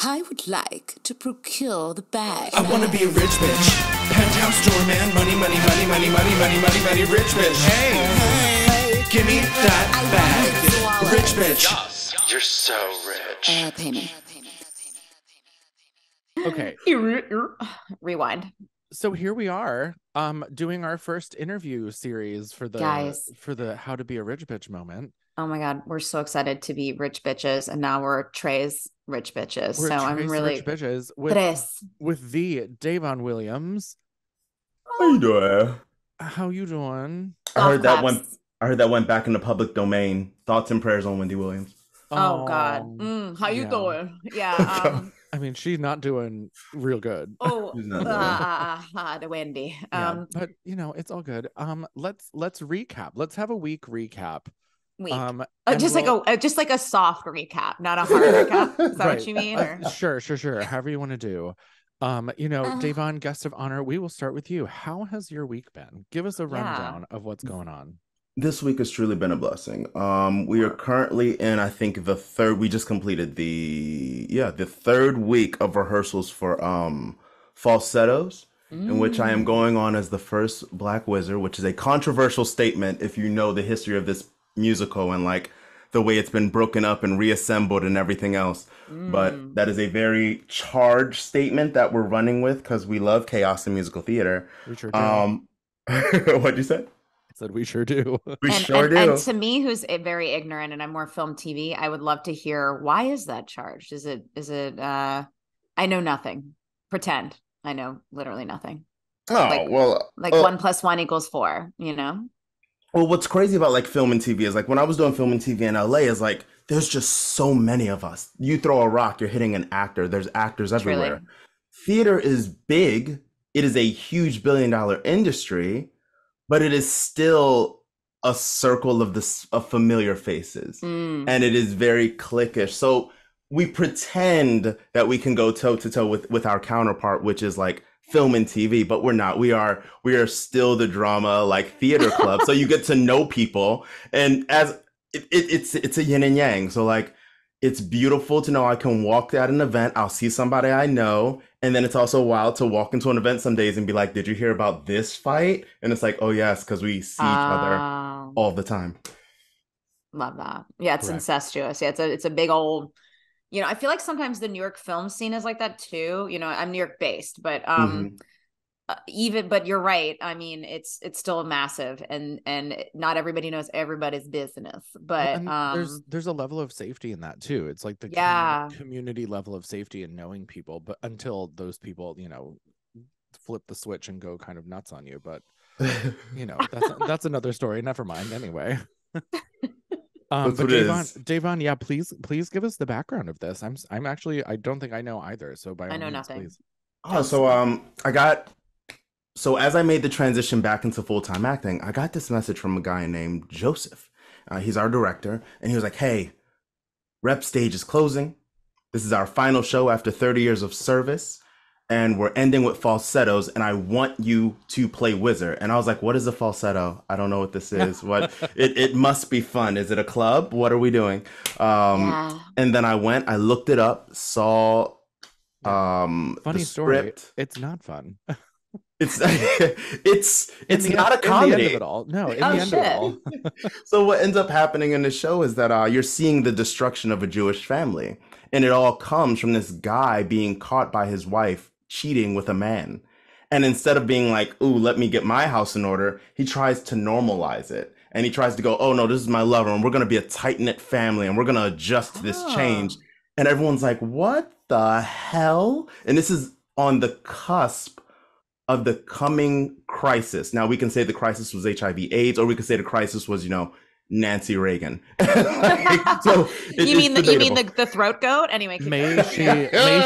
I would like to procure the bag. I wanna be a rich bitch. Penthouse doorman, money, money, money, money, money, money, money, money, rich bitch. Hey, give me that bag. Rich bitch. Yes, you're so rich. Pay me. Okay. Rewind. So here we are, doing our first interview series for the Guys. for the How to Be a Rich Bitch moment. Oh my God, we're so excited to be rich bitches, and now we're Trey's rich bitches. We're so I'm Trace really Rich Bitches Tres. with the Davon Williams. How you doing? How you doing? I heard that Golf went. I heard that went back in the public domain. Thoughts and prayers on Wendy Williams. Oh God, how you yeah. doing? Yeah. I mean, she's not doing real good. Oh, She's not the Wendy. Yeah, but you know, it's all good. Let's recap. Let's have a week recap. Week. And just like a soft recap, not a hard recap. Is that right. what you mean? Or? Sure. However you want to do. Davon, guest of honor, we will start with you. How has your week been? Give us a rundown of what's going on. This week has truly been a blessing. We are currently in, I think, the third. We just completed the third week of rehearsals for Falsettos, in which I am going on as the first Black Whizzer, which is a controversial statement if you know the history of this musical and like the way it's been broken up and reassembled and everything else. But that is a very charged statement that we're running with because we love chaos in musical theater. We sure do. What'd you say? Said we sure do. We sure do. And to me, who's very ignorant, and I'm more film TV, I would love to hear, why is that charged? Is it I know nothing. Pretend I know literally nothing. Oh, well. 1 + 1 = 4, you know? Well, what's crazy about like film and TV is like when I was doing film and TV in LA is like there's just so many of us. You throw a rock, you're hitting an actor. There's actors everywhere. Truly. Theater is big. It is a huge billion-dollar industry, but it is still a circle of familiar faces. And it is very cliquish. So we pretend that we can go toe to toe with our counterpart, which is like film and TV, but we're not. We are still the drama like theater club. So you get to know people, and as it's a yin and yang. So like it's beautiful to know I can walk at an event, I'll see somebody I know, and then it's also wild to walk into an event some days and be like, did you hear about this fight? And it's like, oh yes, because we see each other all the time. Love that. Yeah, it's incestuous. Yeah, it's a big old, you know, I feel like sometimes the New York film scene is like that too. You know, I'm New York based, but but you're right. I mean, it's still massive, and not everybody knows everybody's business. But there's a level of safety in that too. It's like the community level of safety and knowing people, but until those people, you know, flip the switch and go kind of nuts on you. But you know, that's another story. Never mind. Anyway. But Davon, yeah, please give us the background of this. I'm actually, I don't think I know either. So by all means, nothing. please. Oh, so as I made the transition back into full-time acting, I got this message from a guy named Joseph. He's our director, and he was like, "Hey, rep stage is closing. This is our final show after 30 years of service, and we're ending with falsettos, and I want you to play Whizzer." And I was like, what is a falsetto? I don't know what this is. What it must be fun. Is it a club? What are we doing? And then I looked it up, saw funny the story. script. It's not fun. It's not a comedy. In the end of it all. No, in the end of it all. So what ends up happening in the show is that you're seeing the destruction of a Jewish family. And it all comes from this guy being caught by his wife cheating with a man. And instead of being like, ooh, let me get my house in order, he tries to normalize it. And he tries to go, oh no, this is my lover, and we're going to be a tight-knit family, and we're going to adjust to this change. And everyone's like, what the hell? And this is on the cusp of the coming crisis. Now we can say the crisis was HIV/AIDS, or we could say the crisis was, you know, Nancy Reagan. So you mean the throat goat? Anyway, may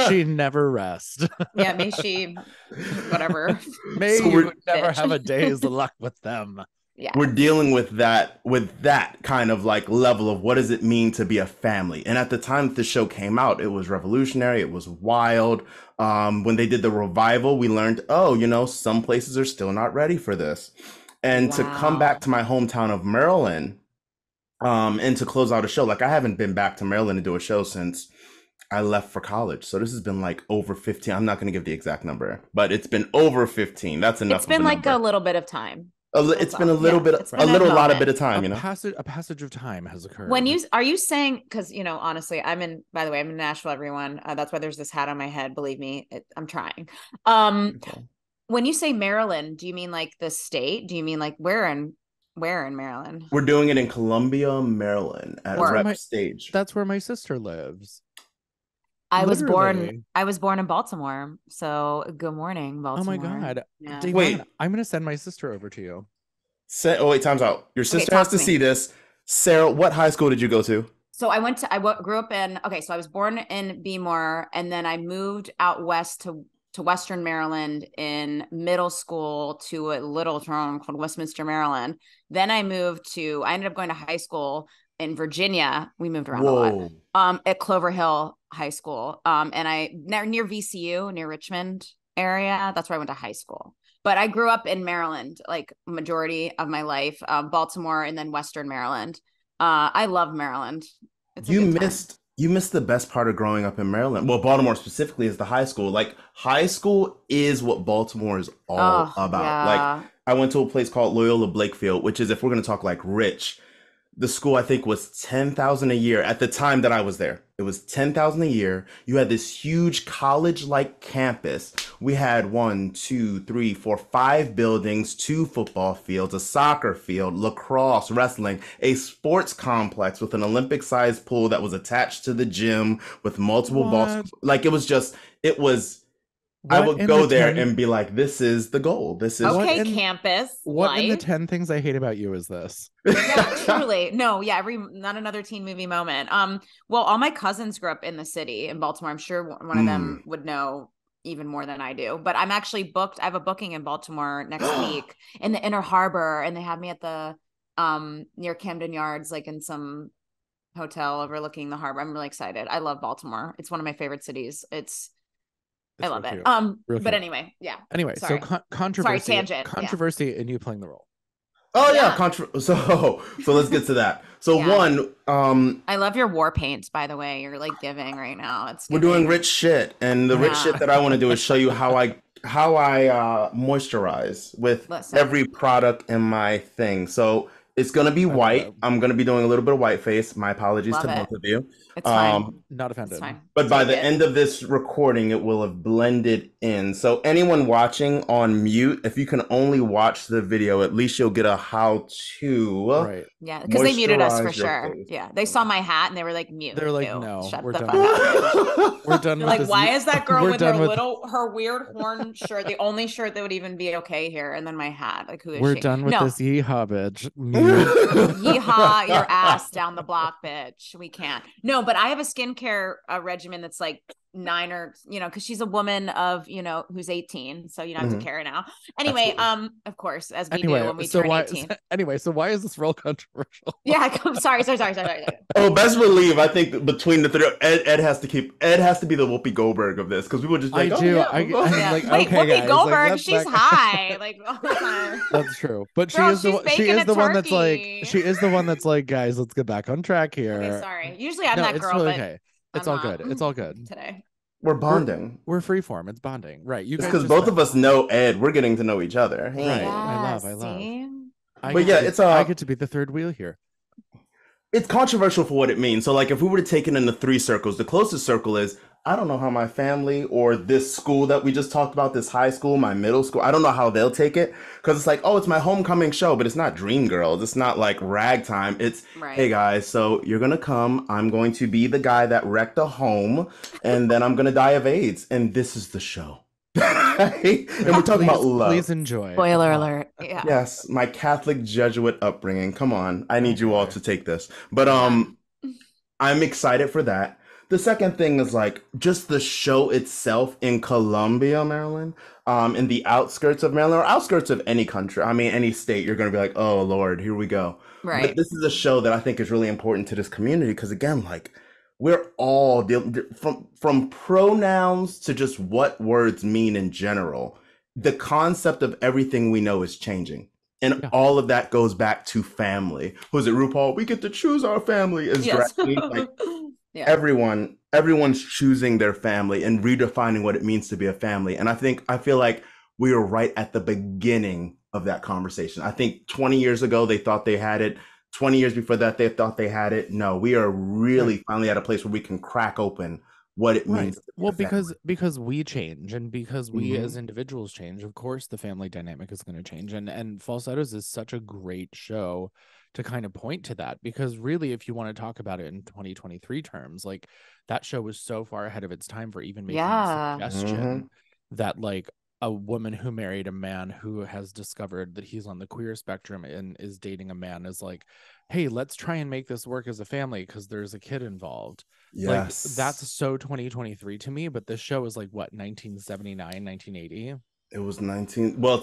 she never rest. Yeah, may she whatever. May you never have a day's luck with them. Yeah. We're dealing with that kind of like level of what does it mean to be a family. And at the time that the show came out, it was revolutionary. It was wild. When they did the revival, we learned, oh, you know, some places are still not ready for this. And to come back to my hometown of Maryland, and to close out a show, like I haven't been back to Maryland to do a show since I left for college. So this has been like over 15. I'm not going to give the exact number, but it's been over 15. That's enough. It's been like a little bit of time. It's been a little bit, a lot of bit of time, a passage of time has occurred. Are you saying, because, honestly, by the way, I'm in Nashville, everyone. That's why there's this hat on my head. Believe me, I'm trying. Okay. When you say Maryland, do you mean like the state? Do you mean like where in Maryland? We're doing it in Columbia, Maryland at Rep Stage. That's where my sister lives. I was born in Baltimore. So good morning, Baltimore. Oh my God. Yeah. Wait, I'm going to send my sister over to you. Wait, time's out. Your sister has to see this. Sarah, what high school did you go to? So grew up in, so I was born in Bmore, and then I moved out west to Western Maryland in middle school to a little town called Westminster, Maryland. Then I ended up going to high school in Virginia. We moved around a lot. At Clover Hill High School. And near VCU, near Richmond area. That's where I went to high school. But I grew up in Maryland, like majority of my life, Baltimore and then Western Maryland. I love Maryland. You missed the best part of growing up in Maryland. Well, Baltimore specifically is the high school. Like, high school is what Baltimore is all about. Yeah. Like, I went to a place called Loyola Blakefield, which is, if we're going to talk like rich, the school I think was $10,000 a year at the time that I was there. It was $10,000 a year. You had this huge college-like campus. We had 5 buildings, 2 football fields, a soccer field, lacrosse, wrestling, a sports complex with an Olympic-sized pool that was attached to the gym with multiple balls. Like, I would go there and be like, this is the goal. This is campus. What in the 10 things I hate about you is this? Yeah, truly. No, yeah, not another teen movie moment. Well, all my cousins grew up in the city in Baltimore. I'm sure one of them would know even more than I do. But I'm actually booked. I have a booking in Baltimore next week in the Inner Harbor, and they have me at the near Camden Yards, like in some hotel overlooking the harbor. I'm really excited. I love Baltimore. It's one of my favorite cities. I love it. But anyway, yeah. Anyway, sorry. So controversy. Sorry, tangent. Controversy and you playing the role. Oh yeah, so let's get to that. So I love your war paint, by the way. You're like giving right now. We're doing rich shit, and the rich shit that I want to do is show you how I moisturize with every product in my thing. So it's gonna be white. I'm gonna be doing a little bit of white face. My apologies to both of you. It's fine. Not offended. It's fine. But by the end of this recording, it will have blended in. So anyone watching on mute, if you can only watch the video, at least you'll get a how-to. Right. Yeah, because they muted us for sure. Face. Yeah, they saw my hat and they were like, mute. They're like, no, we're done. We're done. With like, this. Why is that girl with her weird horn shirt, the only shirt that would even be okay here, and then my hat? Like, who is she? We're done with this yeehaw, bitch. Yeehaw your ass down the block, bitch. We can't. No, but I have a skincare regimen that's like 9 or, because she's a woman of, who's 18. So you don't have to care now. Anyway, of course, as we do when we turn 18. Anyway, so why is this role controversial? Yeah, sorry. Oh, best believe, I think between the three, Ed has to be the Whoopi Goldberg of this, because we would just like, Wait, Whoopi Goldberg, like, she's high. Like, that's true. But she is the one that's like, guys, let's get back on track here. Okay, sorry. Usually I'm that girl, but okay. It's all good. It's all good. Today. We're bonding. We're freeform. It's bonding. Right. You guys because both of us know Ed. We're getting to know each other. Right. I love. I get to be the third wheel here. It's controversial for what it means. So like if we were to take it into 3 circles, the closest circle is, I don't know how my family or this school that we just talked about, this high school, my middle school, I don't know how they'll take it. Because it's like, oh, it's my homecoming show, but it's not Dreamgirls. It's not like ragtime. It's, hey guys, so you're going to come. I'm going to be the guy that wrecked a home, and then I'm going to die of AIDS. And this is the show. And we're talking about love. Please enjoy. Spoiler alert. Yeah. Yes, my Catholic Jesuit upbringing. Come on. I need you all to take this. But I'm excited for that. The second thing is like just the show itself in Columbia, Maryland, in the outskirts of Maryland or outskirts of any country. I mean, any state, you're going to be like, oh, Lord, here we go. Right. But this is a show that I think is really important to this community because, again, like we're all from pronouns to just what words mean in general. The concept of everything we know is changing. And all of that goes back to family. Who's it, RuPaul? We get to choose our family as drag queens. Like, everyone's choosing their family and redefining what it means to be a family. And I feel like we were right at the beginning of that conversation. I think 20 years ago they thought they had it. 20 years before that they thought they had it. No, we are really finally at a place where we can crack open what it means. Well, because we change, and because we as individuals change, of course the family dynamic is going to change. And Falsettos is such a great show to kind of point to that, because really, if you want to talk about it in 2023 terms, like, that show was so far ahead of its time for even making a suggestion that, like, a woman who married a man who has discovered that he's on the queer spectrum and is dating a man is like, hey, let's try and make this work as a family because there's a kid involved. Yes. Like, that's so 2023 to me. But this show is like, what, 1979, 1980? It was it's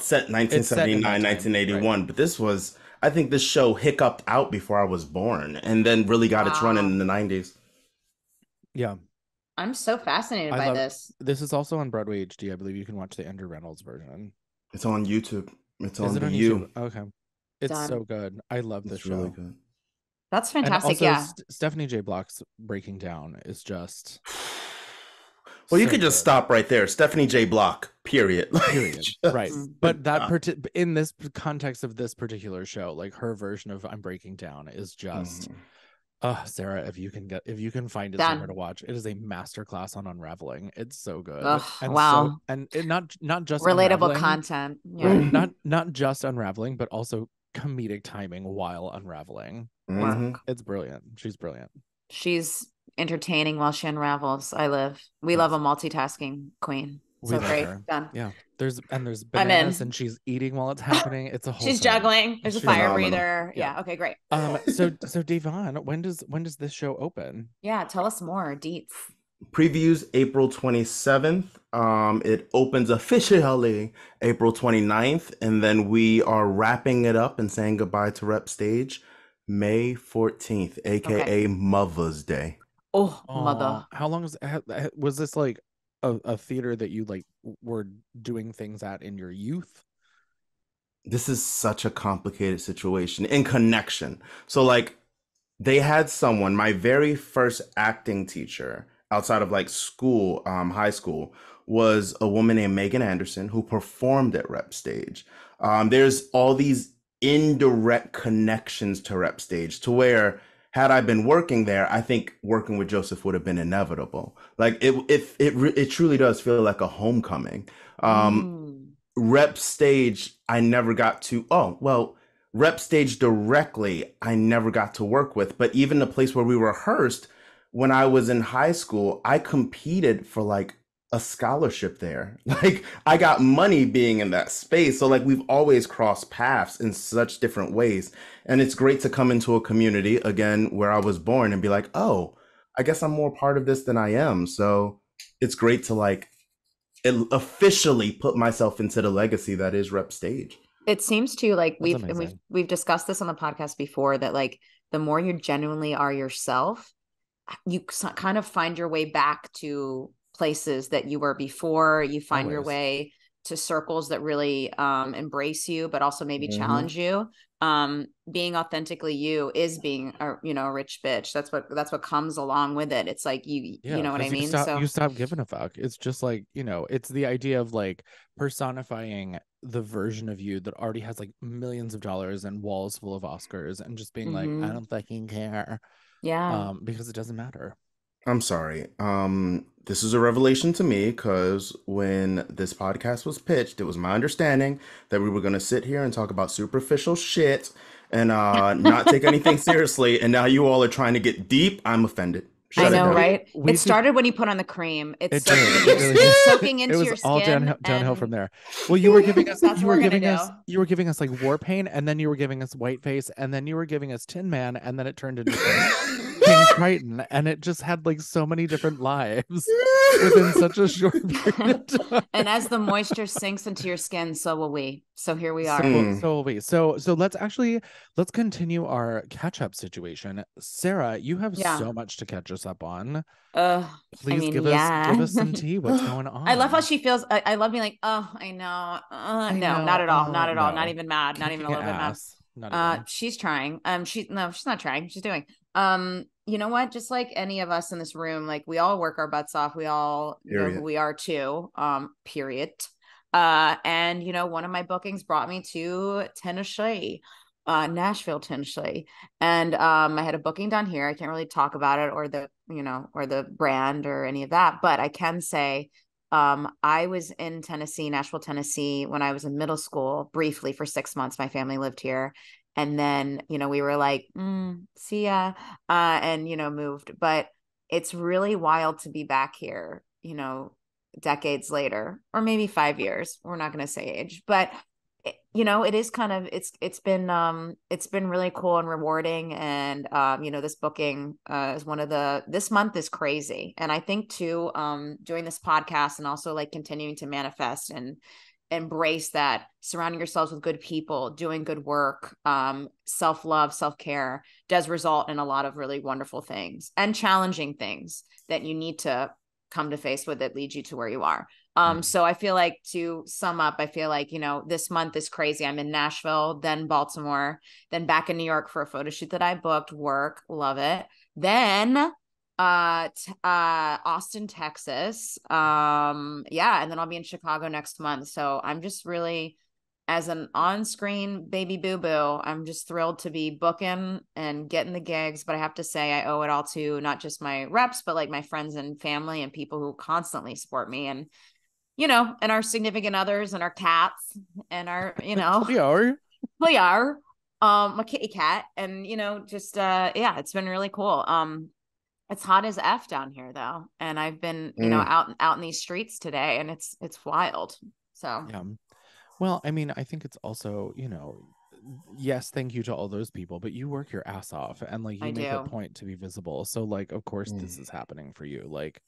set 1979, 1981, but this was, I think this show hiccuped out before I was born and then really got its run in the 90s. Yeah. I'm so fascinated by this. This is also on Broadway HD. I believe you can watch the Andrew Reynolds version. It's on YouTube. It's on YouTube? Okay. It's so good. I love this show. Really good. That's fantastic. And also, Stephanie J. Block's Breaking Down is just... Well, you could just stop right there. Stephanie J. Block, period. Period. Right. But in this context of this particular show, like, her version of I'm Breaking Down is just... Sarah, if you can find it somewhere to watch, it is a masterclass on unraveling. It's so good. And not just relatable content. Yeah. Not just unraveling, but also comedic timing while unraveling. It's brilliant. She's brilliant. She's entertaining while she unravels. We love a multitasking queen. So great. Done. Yeah. There's bananas and she's eating while it's happening. It's a whole She's thing. juggling. There's a fire breather. Yeah. Okay, great. So Davon, when does this show open? Yeah, tell us more. Deets. Previews April 27th. It opens officially April 29th, and then we are wrapping it up and saying goodbye to Rep Stage May 14th, aka Mother's Day. Oh, mother. How long was this, like, a theater that you, like, were doing things at in your youth? This is such a complicated situation in connection. So, like, they had someone, my very first acting teacher outside of, like, school, high school, was a woman named Megan Anderson who performed at Rep Stage. There's all these indirect connections to Rep Stage to where, had I been working there, I think working with Joseph would have been inevitable. Like, it truly does feel like a homecoming. Rep Stage, I never got to. Rep Stage directly, I never got to work with. But even the place where we rehearsed, when I was in high school, I competed for, like, a scholarship there. Like, I got money being in that space. So, like, we've always crossed paths in such different ways. And it's great to come into a community again where I was born and be like, oh, I guess I'm more part of this than I am. So it's great to, like, officially put myself into the legacy that is Rep Stage. It seems to, like, we've discussed this on the podcast before, that, like, the more you genuinely are yourself, you kind of find your way back to places that you were before. You find your way to circles that really embrace you, but also maybe challenge you. Being authentically you is being a rich bitch. That's what comes along with it. It's like you know what I mean? You stop giving a fuck. It's just like, it's the idea of, like, personifying the version of you that already has, like, millions of dollars and walls full of Oscars, and just being like, I don't fucking care. Yeah. Because it doesn't matter. I'm sorry. This is a revelation to me, because when this podcast was pitched, it was my understanding that we were going to sit here and talk about superficial shit and not take anything seriously. And now you all are trying to get deep. I'm offended. I know, right? It started when you put on the cream. It's soaking into your skin. It was all downhill from there. Well, you were giving us you were giving us like war paint, and then you were giving us white face, and then you were giving us Tin Man, and then it turned into King Triton, and it just had, like, so many different lives within such a short period of time. And as the moisture sinks into your skin, so will we. So here we are. So will we. So let's continue our catch-up situation. Sarah, you have so much to catch us up on. Please give us some tea. What's going on? I love how she feels. I love being like, oh, I know. No, not at all. Not at all. Not even mad. Not even a little bit mad. She's trying. She's not trying. She's doing. you know what? Just like any of us in this room, like we all work our butts off. We all know who we are too. Period. And you know, one of my bookings brought me to Tennessee, Nashville, Tennessee. And I had a booking down here. I can't really talk about it or the, you know, or the brand or any of that, but I can say I was in Tennessee, Nashville, Tennessee, when I was in middle school, briefly for 6 months. My family lived here. And then, you know, we were like, see ya, and, you know, moved. But it's really wild to be back here, you know, decades later, or maybe 5 years. We're not going to say age, but you know, it is kind of, it's been really cool and rewarding. And, you know, this booking, is one of this month is crazy. And I think too, doing this podcast and also like continuing to manifest and embrace that, surrounding yourselves with good people, doing good work, self-love, self-care does result in a lot of really wonderful things and challenging things that you need to come to face with that lead you to where you are. So I feel like, to sum up, I feel like, you know, this month is crazy. I'm in Nashville, then Baltimore, then back in New York for a photo shoot that I booked, work, love it. Then Austin, Texas. Yeah, and then I'll be in Chicago next month. So I'm just really, as an on-screen baby boo-boo, I'm just thrilled to be booking and getting the gigs. But I have to say, I owe it all to not just my reps, but like my friends and family and people who constantly support me, and, you know, and our significant others and our cats and our, you know, we are, my kitty cat. And, you know, just, yeah, it's been really cool. It's hot as F down here though. And I've been, you know, out in these streets today, and it's wild. So, yeah. Well, I mean, I think it's also, you know, yes, thank you to all those people, but you work your ass off, and like you make a point to be visible. So like, of course this is happening for you. Like,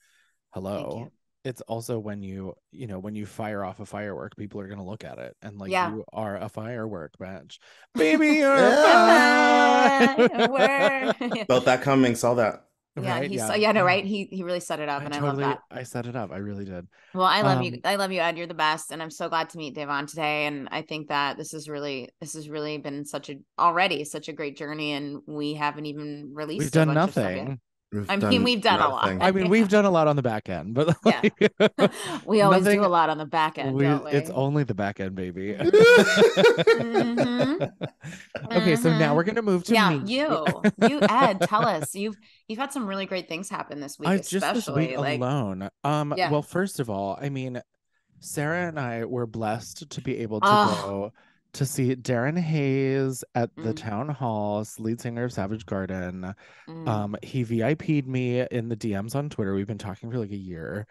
hello. It's also when you know, when you fire off a firework, people are going to look at it, and like, you are a firework match. Baby, you're a firework. Felt that coming, saw that. Yeah, right? No, right? He really set it up, and I love that. I set it up. I really did. Well, I love you. I love you, Ed. You're the best, and I'm so glad to meet Davon today. And I think that this has really been such a great journey, and we haven't even released. We've done nothing. We've done a lot. I mean, we've done a lot on the back end, but like, we always do a lot on the back end, don't we? It's only the back end, baby. Okay, so now we're gonna move to me. you Ed, tell us. You've had some really great things happen this week, just this week alone. Well, first of all, I mean, Sarah and I were blessed to be able to go to see Darren Hayes at the town hall, lead singer of Savage Garden. He VIP'd me in the DMs on Twitter. We've been talking for like a year,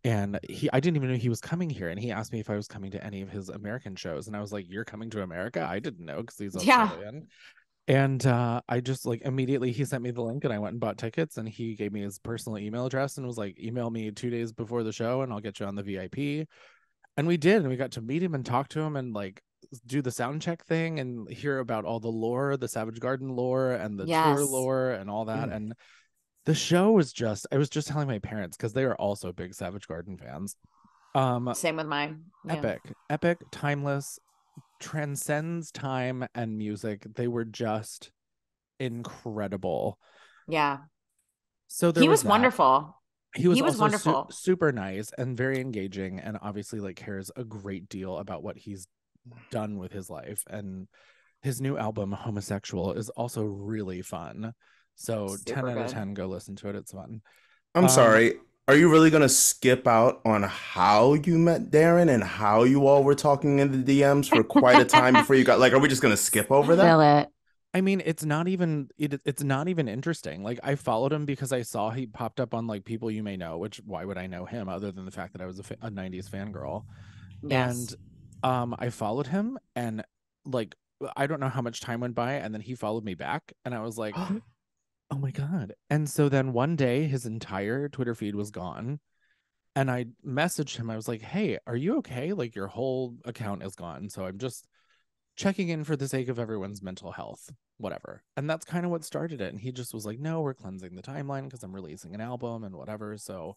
and I didn't even know he was coming here, and he asked me if I was coming to any of his American shows, and I was like, "You're coming to America?" I didn't know, because he's Australian. And I just like immediately he sent me the link, and I went and bought tickets, and he gave me his personal email address and was like, "Email me 2 days before the show and I'll get you on the VIP." And we did, and we got to meet him and talk to him and like do the sound check thing and hear about all the lore, the Savage Garden lore and the tour lore and all that. And the show was just, I was just telling my parents, because they are also big Savage Garden fans. Same with mine. Epic, timeless, transcends time and music. They were just incredible. Yeah. So he was wonderful. He was wonderful, super nice and very engaging, and obviously like cares a great deal about what he's done with his life. And his new album Homosexual is also really fun. So super 10 out of 10, go listen to it. It's fun. I'm sorry. Are you really going to skip out on how you met Darren and how you all were talking in the DMs for quite a time before you got, like, are we just going to skip over that? Feel it. I mean, it's not even interesting. Like, I followed him because I saw he popped up on like People You May Know, which why would I know him other than the fact that I was a 90s fangirl? Yes. And I followed him, and like, I don't know how much time went by, and then he followed me back, and I was like, oh my God. And so then one day his entire Twitter feed was gone, and I messaged him. I was like, hey, are you okay? Like, your whole account is gone. So I'm just checking in for the sake of everyone's mental health, whatever. And that's kind of what started it. And he just was like, no, we're cleansing the timeline because I'm releasing an album and whatever. So,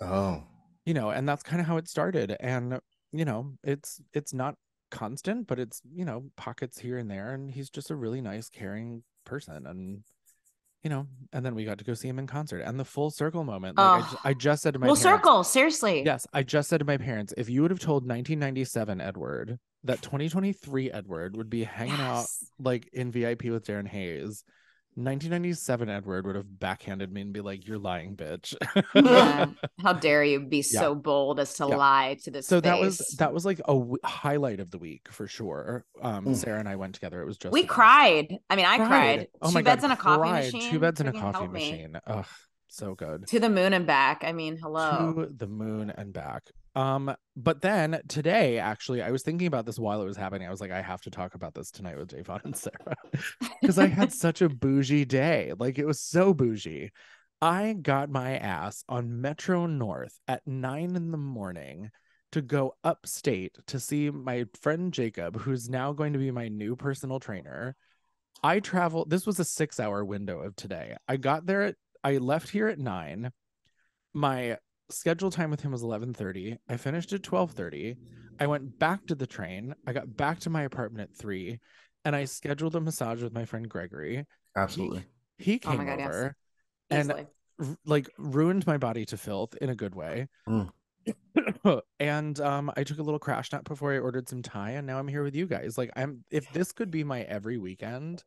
you know, and that's kind of how it started. And, you know, it's not constant, but it's, you know, pockets here and there. And he's just a really nice, caring person. And you know, and then we got to go see him in concert, and the full circle moment. Like I just said to my full parents, circle, seriously. yes, I just said to my parents, if you would have told 1997 Edward that 2023 Edward would be hanging out like in VIP with Darren Hayes, 1997 Edward would have backhanded me and be like, "You're lying, bitch." Yeah. How dare you be so bold as to lie to this so face. that was like a highlight of the week for sure. Sarah and I went together. It was just we cried. I mean, I cried. Oh Two my beds God, and a coffee machine. 2 beds and a coffee machine. Ugh, so good. To the moon and back. I mean, hello. To the moon and back. But then today, actually, I was thinking about this while it was happening. I was like, I have to talk about this tonight with Davon and Sarah because I had such a bougie day. Like, it was so bougie. I got my ass on Metro North at 9 a.m. to go upstate to see my friend Jacob, who's now going to be my new personal trainer. I traveled. This was a 6-hour window of today. I left here at 9. My scheduled time with him was 11:30. I finished at 12:30. I went back to the train. I got back to my apartment at 3, and I scheduled a massage with my friend Gregory. Absolutely. He came over and like ruined my body to filth in a good way. And I took a little crash nap before I ordered some Thai, and now I'm here with you guys. Like, if this could be my every weekend,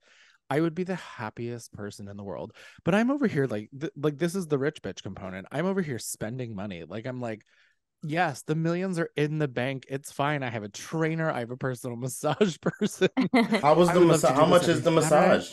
I would be the happiest person in the world. But I'm over here like this is the rich bitch component. I'm over here spending money. Like, I'm like, yes, the millions are in the bank. It's fine. I have a trainer. I have a personal massage person. How much is the massage?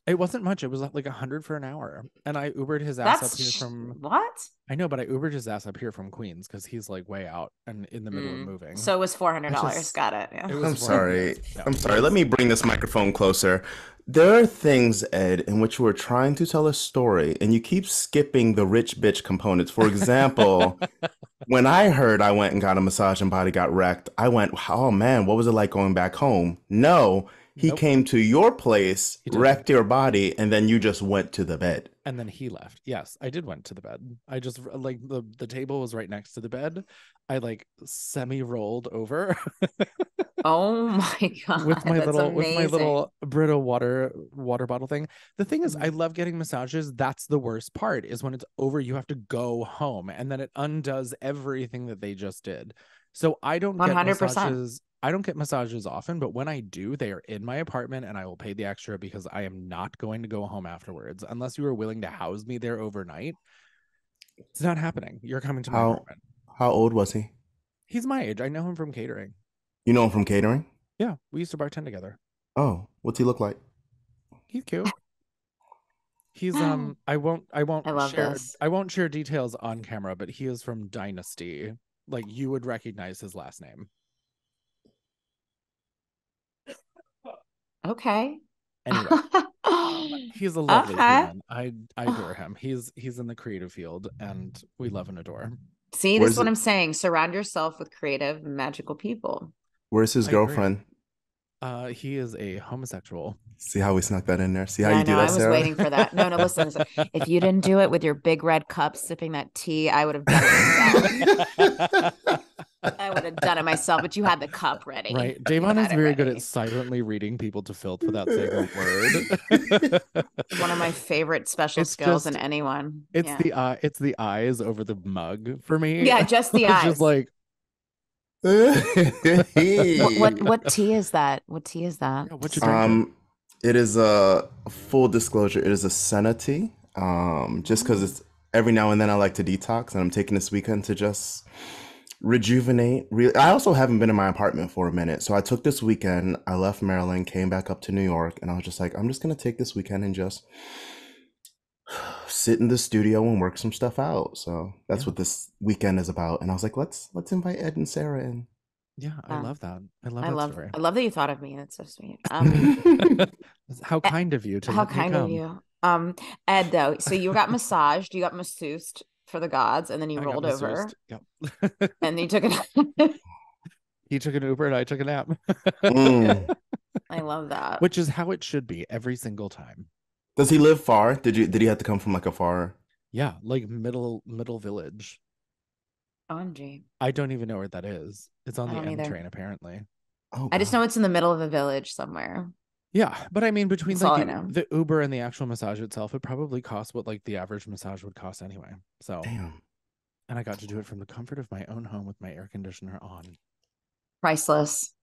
It wasn't much. It was like $100 for an hour, and I Ubered his ass up here from what? I know, but I Ubered his ass up here from Queens because he's like way out and in the middle of moving. So it was $400. Got it. Yeah. I'm sorry. No. I'm sorry. Let me bring this microphone closer. There are things, Ed, in which we're trying to tell a story, and you keep skipping the rich bitch components. For example, when I heard I went and got a massage and body got wrecked, I went, oh man, what was it like going back home? No. He came to your place, wrecked your body, and then you just went to the bed. And then he left. Yes, I did went to the bed. I just like the table was right next to the bed. I like semi-rolled over. Oh my God. with my little Brita water bottle thing. The thing is, I love getting massages. That's the worst part, is when it's over, you have to go home, and then it undoes everything that they just did. So I don't 100%. Get massages. I don't get massages often, but when I do, they are in my apartment, and I will pay the extra because I am not going to go home afterwards unless you are willing to house me there overnight. It's not happening. You're coming to my apartment. How old was he? He's my age. I know him from catering. You know him from catering? Yeah, we used to bartend together. Oh, what's he look like? He's cute. He's I won't share details on camera, but he is from Dynasty. Like, you would recognize his last name. Okay. Anyway, he's a lovely human. I adore him. He's in the creative field, and we love and adore. See, this is what I'm saying. Surround yourself with creative, magical people. Where's his girlfriend? He is a homosexual. See how we snuck that in there? See how you do that, Sarah? I was waiting for that. No, listen. If you didn't do it with your big red cup sipping that tea, I would have done it myself. I would have done it myself, but you had the cup ready. Right. Davon is very good at silently reading people to filth without saying a word. One of my favorite special skills in anyone. It's the eyes over the mug for me. Yeah, just the eyes. Just like what tea is that? What tea is that? Yeah, what you drinking? It is a full disclosure. It is a senna tea. Just because it's every now and then I like to detox, and I'm taking this weekend to just rejuvenate. I also haven't been in my apartment for a minute, so I took this weekend. I left Maryland, came back up to New York, and I was just like, I'm just gonna take this weekend and just sit in the studio and work some stuff out. So that's what this weekend is about. And I was like, let's invite Ed and Sarah in. Yeah, I love that. I love that you thought of me. That's so sweet. How kind of you to how kind of you. Ed, though, so you got massaged, you got masseused for the gods, and then you rolled over. Yep. And you took it. He took an Uber and I took a nap. I love that. Which is how it should be every single time. Does he live far? Did he have to come from like a far? Yeah, like middle village. OMG. I don't even know where that is. It's on the M train, apparently. Oh, I just know it's in the middle of a village somewhere. Yeah, but I mean, between That's all I like know. the Uber and the actual massage itself, it probably costs what like the average massage would cost anyway. So, Damn. and I got to do it from the comfort of my own home with my air conditioner on. Priceless.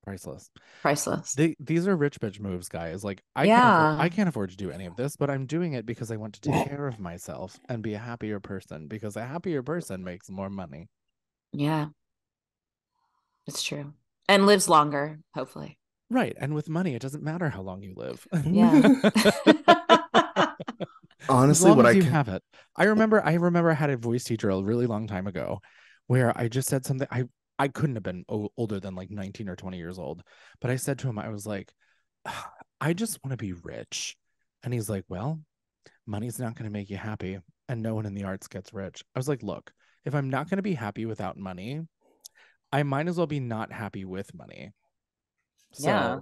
Priceless. Priceless. These are rich bitch moves, guys. Like Yeah. I can't afford to do any of this, but I'm doing it because I want to take care of myself and be a happier person, because a happier person makes more money. Yeah. It's true. And lives longer, hopefully. Right. And with money, it doesn't matter how long you live. Yeah. Honestly, as long what as I you can... have it. I remember I had a voice teacher a really long time ago where I just said something. I couldn't have been older than like 19 or 20 years old, but I said to him, I was like, I just want to be rich. And he's like, well, money's not going to make you happy, and no one in the arts gets rich. I was like, look, if I'm not going to be happy without money, I might as well be not happy with money. So yeah.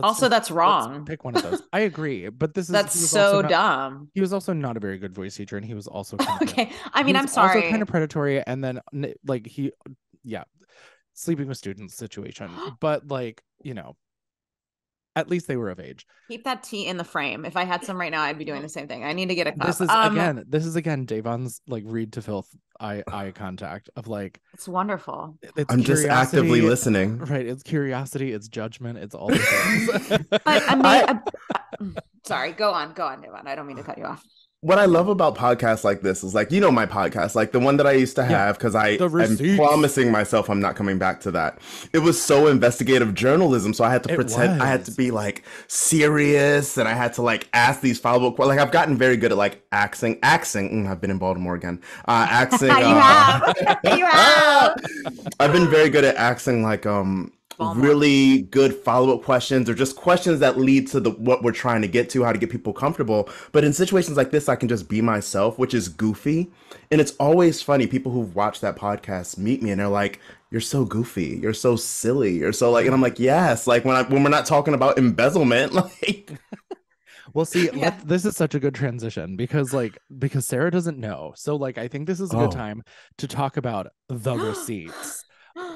Also, that's wrong. Pick one of those. I agree, but that's so dumb. He was also not a very good voice teacher, and he was also okay. I mean, I'm sorry. Also kind of predatory, and then like sleeping with students situation. But like, you know, at least they were of age. Keep that tea in the frame. If I had some right now, I'd be doing the same thing. I need to get a cup. This is again Davon's like read to filth eye contact of like, it's wonderful. I'm just actively listening. Right. It's curiosity, it's judgment, it's all the things. But sorry, go on, Davon. I don't mean to cut you off. What I love about podcasts like this is like, you know, my podcast, like the one that I used to have, because I'm promising myself I'm not coming back to that. It was so investigative journalism. So I had to pretend I had to be like serious, and I had to like ask these follow-up questions. Like I've gotten very good at like axing. I've been in Baltimore again. Axing. You have. I've been very good at axing like really good follow-up questions, or just questions that lead to what we're trying to get to, how to get people comfortable. But in situations like this, I can just be myself, which is goofy. And it's always funny. People who've watched that podcast meet me and they're like, you're so goofy, you're so silly, you're so like, and I'm like, yes, like when we're not talking about embezzlement, like. Well, see, this is such a good transition because Sarah doesn't know. So like, I think this is a good time to talk about the receipts.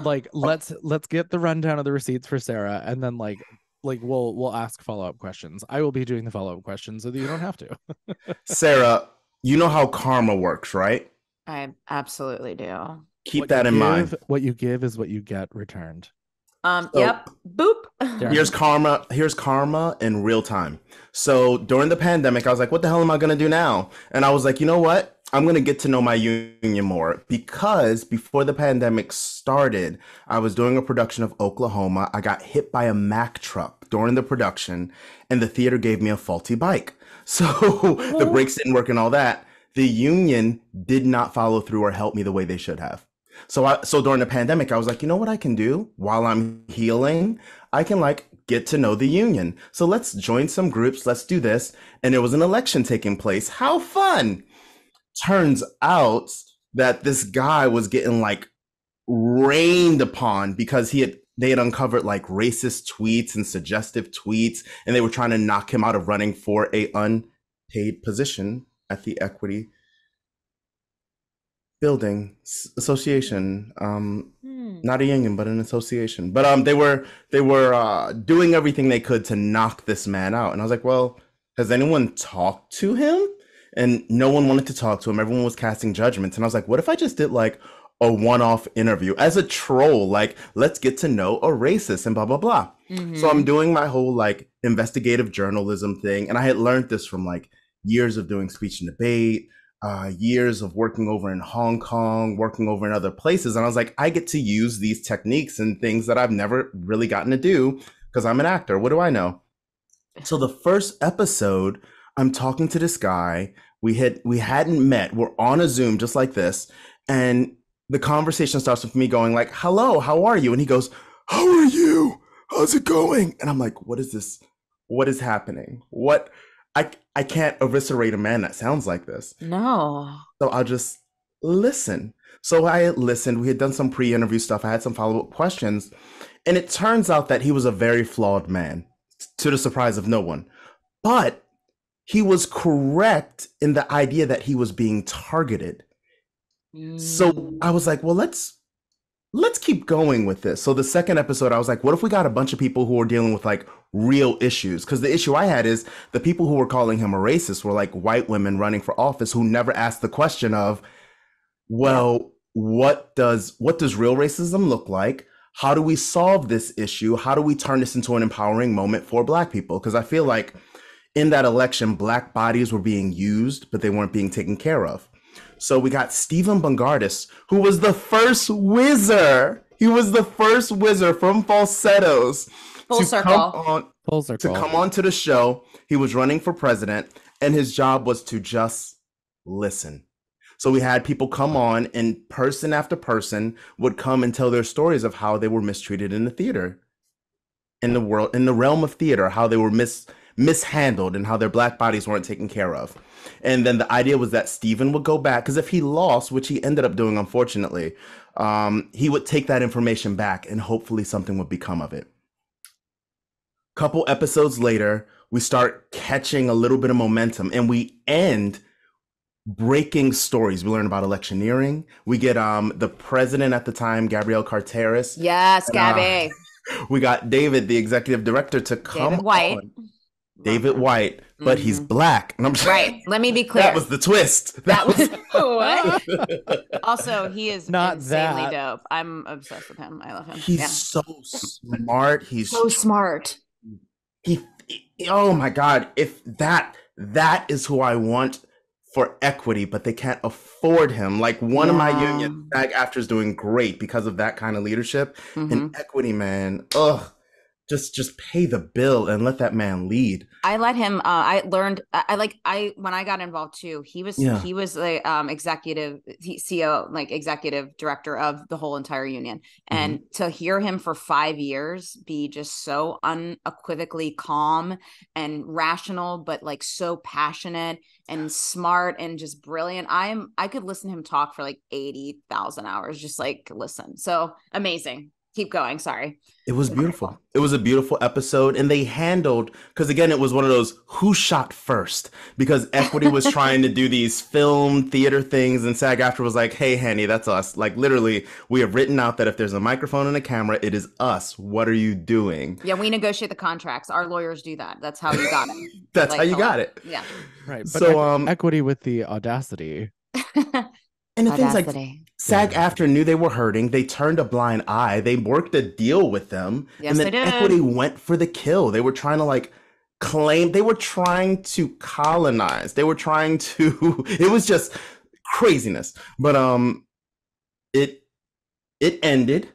Like let's get the rundown of the receipts for Sarah, and then like we'll ask follow-up questions. I will be doing the follow-up questions so that you don't have to. Sarah, you know how karma works, right? I absolutely do. Keep that in mind. What you give is what you get returned. Yep. Boop. Here's karma in real time. So during the pandemic, I was like, what the hell am I gonna do now? And I was like, you know what? I'm going to get to know my union more, because before the pandemic started, I was doing a production of Oklahoma. I got hit by a Mack truck during the production, and the theater gave me a faulty bike. So the brakes didn't work and all that. The union did not follow through or help me the way they should have. So during the pandemic, I was like, you know what I can do while I'm healing? I can like get to know the union. So let's join some groups. Let's do this. And there was an election taking place. How fun. Turns out that this guy was getting like rained upon because they had uncovered like racist tweets and suggestive tweets, and they were trying to knock him out of running for a unpaid position at the Equity Building Association. Not a union, but an association. But they were doing everything they could to knock this man out. And I was like, well, has anyone talked to him? And no one wanted to talk to him. Everyone was casting judgments. And I was like, what if I just did like a one-off interview as a troll? Like, let's get to know a racist and blah, blah, blah. Mm-hmm. So I'm doing my whole like investigative journalism thing. And I had learned this from like years of doing speech and debate, years of working over in Hong Kong, working over in other places. And I was like, I get to use these techniques and things that I've never really gotten to do because I'm an actor. What do I know? So the first episode, I'm talking to this guy. We hadn't met. We're on a Zoom just like this. And the conversation starts with me going like, hello, how are you? And he goes, how are you? How's it going? And I'm like, what is this? What is happening? What? I can't eviscerate a man that sounds like this. No. So I'll just listen. So I had listened. We had done some pre-interview stuff. I had some follow-up questions. And it turns out that he was a very flawed man, to the surprise of no one. But he was correct in the idea that he was being targeted. So I was like, well, let's let's keep going with this. So the second episode, I was like, what if we got a bunch of people who are dealing with like real issues? Because the issue I had is the people who were calling him a racist were like white women running for office who never asked the question of, well, what does real racism look like? How do we solve this issue? How do we turn this into an empowering moment for Black people? Because I feel like in that election, Black bodies were being used, but they weren't being taken care of. So we got Stephen Bongardus, who was the first Whizzer. He was the first Whizzer from Falsettos to come onto the show. He was running for president, and his job was to just listen. So we had people come on, and person after person would come and tell their stories of how they were mistreated in the theater, in the world, in the realm of theater, how they were mishandled and how their Black bodies weren't taken care of. And then the idea was that Stephen would go back, because if he lost, which he ended up doing, unfortunately, he would take that information back and hopefully something would become of it. Couple episodes later, we start catching a little bit of momentum, and we end breaking stories. We learn about electioneering. We get the president at the time, Gabrielle Carteris. Yes, Gabby. We got David, the executive director, to come on. David White, but he's Black. And I'm just, right. Let me be clear. That was the twist. That was what? Also, he is not insanely dope. I'm obsessed with him. I love him. He's so smart. He's so smart. He oh my God. If that is who I want for equity, but they can't afford him. Like one of my union SAG-aftra is doing great because of that kind of leadership and equity, man. Ugh. Just pay the bill and let that man lead. I let him. I learned. When I got involved too. He was the executive CEO, like executive director of the whole entire union. And to hear him for 5 years be just so unequivocally calm and rational, but like so passionate and smart and just brilliant. I could listen to him talk for like 80,000 hours. Just like listen. So amazing. Keep going. Sorry. It was beautiful. It was a beautiful episode. And they handled, because again, it was one of those who shot first, because equity was trying to do these film theater things. And SAG-aftra was like, hey, Henny, that's us. Like literally, we have written out that if there's a microphone and a camera, it is us. What are you doing? Yeah, we negotiate the contracts. Our lawyers do that. That's how you got it. That's like, how you got it. Yeah. Right. But so equity with the audacity. And the thing's like, SAG-aftra knew they were hurting. They turned a blind eye. They worked a deal with them. Yes, and then they did. equity went for the kill. They were trying to like claim, they were trying to colonize. They were trying to, it was just craziness. But it ended.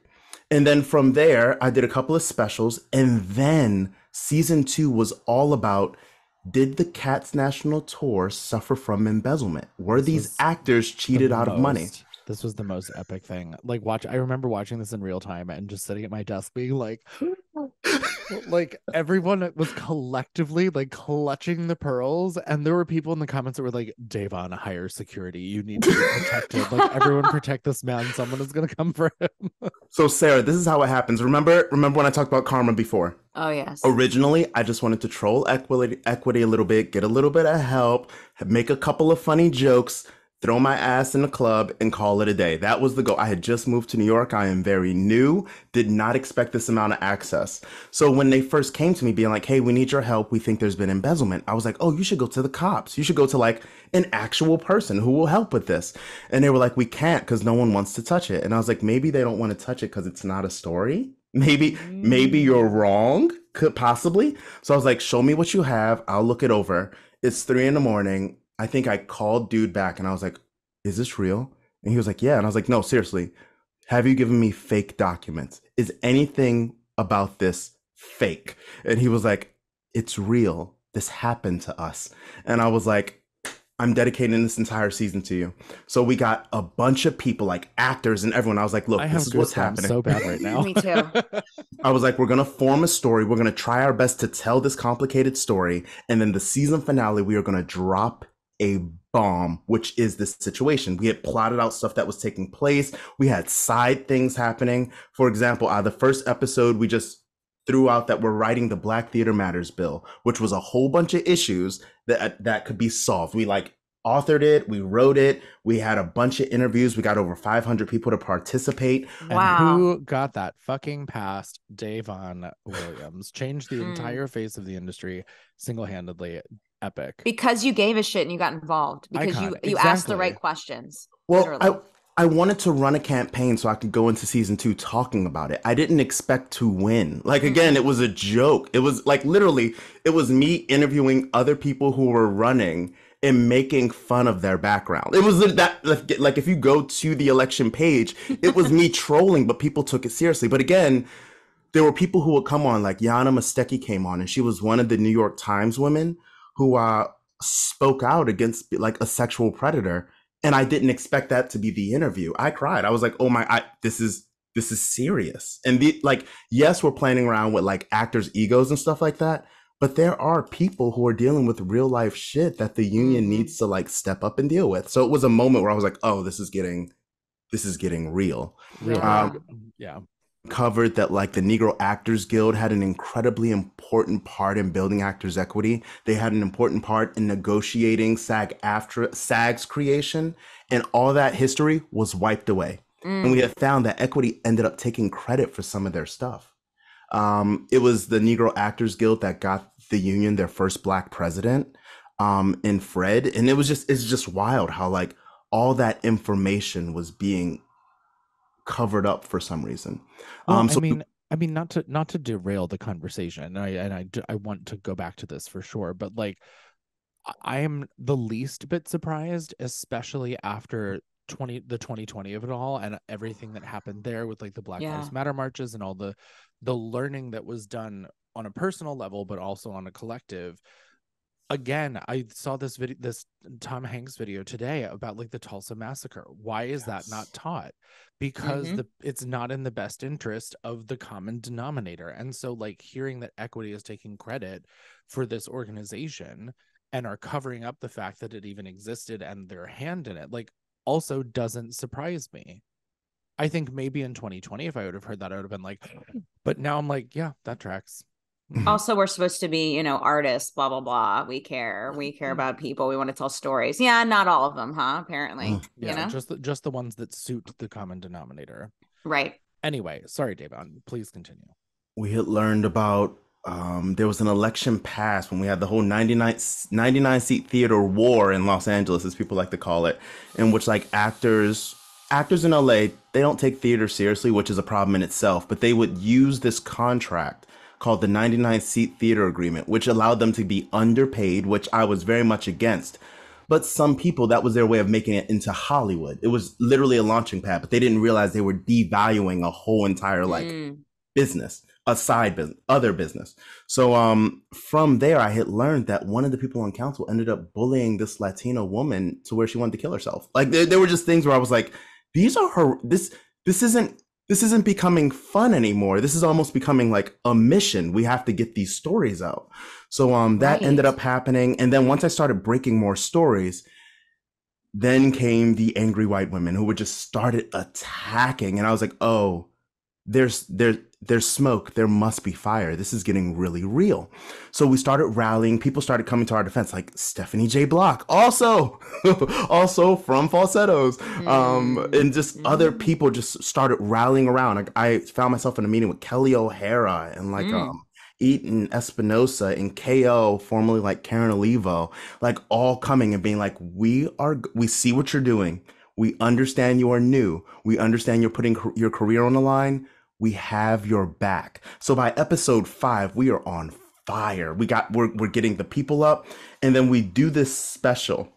And then from there, I did a couple of specials. And then season 2 was all about, did the Cats National Tour suffer from embezzlement? Were these actors cheated out of money? This was the most epic thing. Like I remember watching this in real time and just sitting at my desk being like, like everyone was collectively like clutching the pearls. And there were people in the comments that were like, Davon, hire security. You need to be protected. Like everyone protect this man. Someone is going to come for him. So Sarah, this is how it happens. Remember when I talked about karma before? Oh, yes. Originally, I just wanted to troll equity a little bit, get a little bit of help, make a couple of funny jokes, throw my ass in the club, and call it a day. That was the goal. I had just moved to New York. I am very new, did not expect this amount of access. So when they first came to me being like, hey, we need your help. We think there's been embezzlement. I was like, oh, you should go to the cops. You should go to like an actual person who will help with this. And they were like, we can't because no one wants to touch it. And I was like, maybe they don't want to touch it because it's not a story. Maybe you're wrong, could possibly. So I was like, show me what you have. I'll look it over. It's 3 a.m. I think I called dude back and I was like, is this real? And he was like, yeah. And I was like, no, seriously, have you given me fake documents? Is anything about this fake? And he was like, it's real. This happened to us. And I was like, I'm dedicating this entire season to you. So we got a bunch of people, like actors and everyone. I was like, look, this is what's happening. So bad right now. Me too. I was like, we're going to form a story. We're going to try our best to tell this complicated story. And then the season finale, we are going to drop a bomb, which is this situation. We had plotted out stuff that was taking place. We had side things happening. For example, the first episode, we just threw out that we're writing the Black Theater Matters bill, which was a whole bunch of issues that could be solved. We like authored it, we wrote it, we had a bunch of interviews, we got over 500 people to participate. Wow. And who got that fucking past? Davon Williams changed the entire face of the industry single-handedly. Epic. Because you gave a shit and you got involved. Because you asked the right questions. Well, I wanted to run a campaign so I could go into season 2 talking about it. I didn't expect to win. Like, again, it was a joke. It was like, literally, it was me interviewing other people who were running and making fun of their background. It was that, like, if you go to the election page, it was me trolling, but people took it seriously. But again, there were people who would come on, like Yana Mastecki came on, and she was one of the New York Times women who spoke out against like a sexual predator. And I didn't expect that to be the interview. I cried. I was like, oh my, this is serious. And yes, we're playing around with like actors' egos and stuff like that. But there are people who are dealing with real life shit that the union needs to like step up and deal with. So it was a moment where I was like, oh, this is getting real. Yeah. Covered that like the Negro Actors Guild had an incredibly important part in building actors' equity. They had an important part in negotiating SAG-AFTRA, SAG's creation, and all that history was wiped away. And we have found that equity ended up taking credit for some of their stuff. It was the Negro Actors Guild that got the union their first Black president, in Fred, and it's just wild how like all that information was being covered up for some reason. I mean, not to derail the conversation, I want to go back to this for sure, but like, I am the least bit surprised, especially after the 2020 of it all and everything that happened there with like the Black Lives Matter marches and all the learning that was done on a personal level, but also on a collective. Again, I saw this Tom Hanks video today about like the Tulsa massacre. Why is that not taught? Because it's not in the best interest of the common denominator. And so like hearing that equity is taking credit for this organization and are covering up the fact that it even existed and their hand in it, like also doesn't surprise me. I think maybe in 2020, if I would have heard that, I would have been like, but now I'm like, yeah, that tracks. Also, we're supposed to be, artists, blah, blah, blah. We care about people. We want to tell stories. Yeah. Not all of them, huh? Apparently, just the ones that suit the common denominator. Right. Anyway, sorry, Davon, please continue. We had learned about, there was an election passed when we had the whole 99 seat theater war in Los Angeles, as people like to call it, in which like actors in LA, they don't take theater seriously, which is a problem in itself, but they would use this contract called the 99 seat theater agreement, which allowed them to be underpaid, which I was very much against. But some people, that was their way of making it into Hollywood. It was literally a launching pad, but they didn't realize they were devaluing a whole entire business, a side business, other business. So from there, I had learned that one of the people on council ended up bullying this Latino woman to where she wanted to kill herself. Like there were just things where I was like, these are her, this isn't becoming fun anymore. This is almost becoming like a mission. We have to get these stories out. So that ended up happening. And then once I started breaking more stories, then came the angry white women who would just started attacking. And I was like, oh, there's smoke. There must be fire. This is getting really real. So we started rallying. People started coming to our defense, like Stephanie J. Block, also from Falsettos, and just other people just started rallying around. I found myself in a meeting with Kelly O'Hara and like Eaton Espinosa and KO, formerly like Karen Olivo, like all coming and being like, we see what you're doing. We understand you are new. We understand you're putting your career on the line. We have your back. So by episode 5, we are on fire. We're getting the people up, and then we do this special.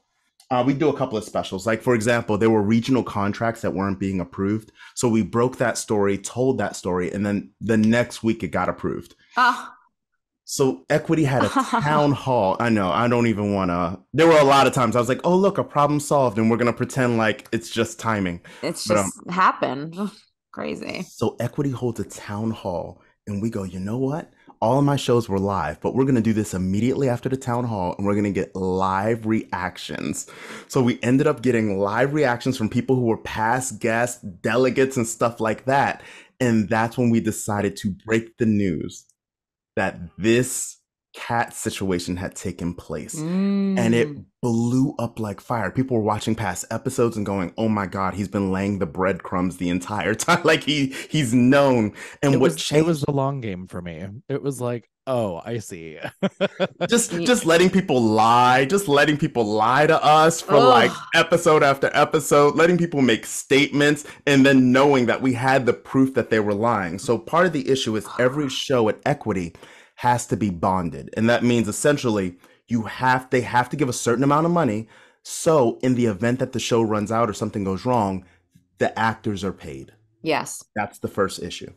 We do a couple of specials. Like, for example, there were regional contracts that weren't being approved. So we broke that story, told that story, and then the next week it got approved. So Equity had a town hall. I know, I don't even want to. There were a lot of times I was like, oh, look, a problem solved, and we're going to pretend like it's just timing. It's just happened. Crazy. So Equity holds a town hall, and we go, you know what? All of my shows were live, but we're going to do this immediately after the town hall, and we're going to get live reactions. So we ended up getting live reactions from people who were past guests, delegates, and stuff like that. And that's when we decided to break the news that this cat situation had taken place, and it blew up like fire. People were watching past episodes and going, "Oh my God, he's been laying the breadcrumbs the entire time. Like he's known." And what changed? It was the long game for me. It was like, oh, I see. just letting people lie to us for like episode after episode, letting people make statements, and then knowing that we had the proof that they were lying. So part of the issue is every show at Equity has to be bonded, and that means essentially they have to give a certain amount of money, so in the event that the show runs out or something goes wrong, the actors are paid. Yes, that's the first issue.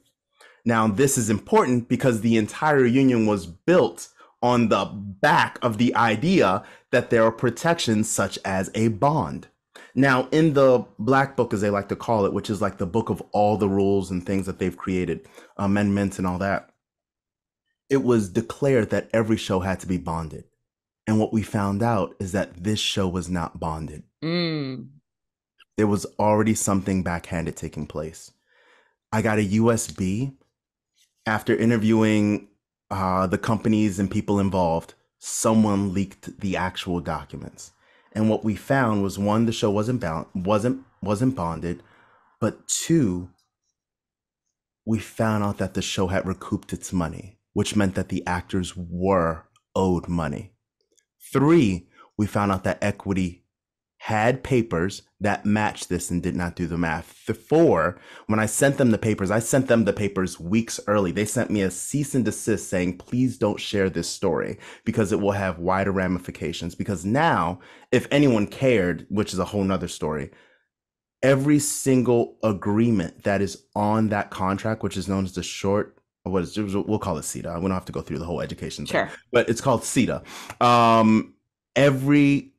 Now this is important because the entire union was built on the back of the idea that there are protections such as a bond. Now in the Black Book, as they like to call it, which is like the book of all the rules and things that they've created, amendments and all that, it was declared that every show had to be bonded. And what we found out is that this show was not bonded. There was already something backhanded taking place. I got a USB after interviewing the companies and people involved. Someone leaked the actual documents. And what we found was, one, the show wasn't bonded, but two, we found out that the show had recouped its money, which meant that the actors were owed money. 3, we found out that Equity had papers that matched this and did not do the math. 4, when I sent them the papers weeks early. They sent me a cease and desist saying, please don't share this story because it will have wider ramifications. Because now, if anyone cared, which is a whole nother story, every single agreement that is on that contract, which is known as the short, we'll call it CETA. We don't have to go through the whole education thing, but it's called CETA. Every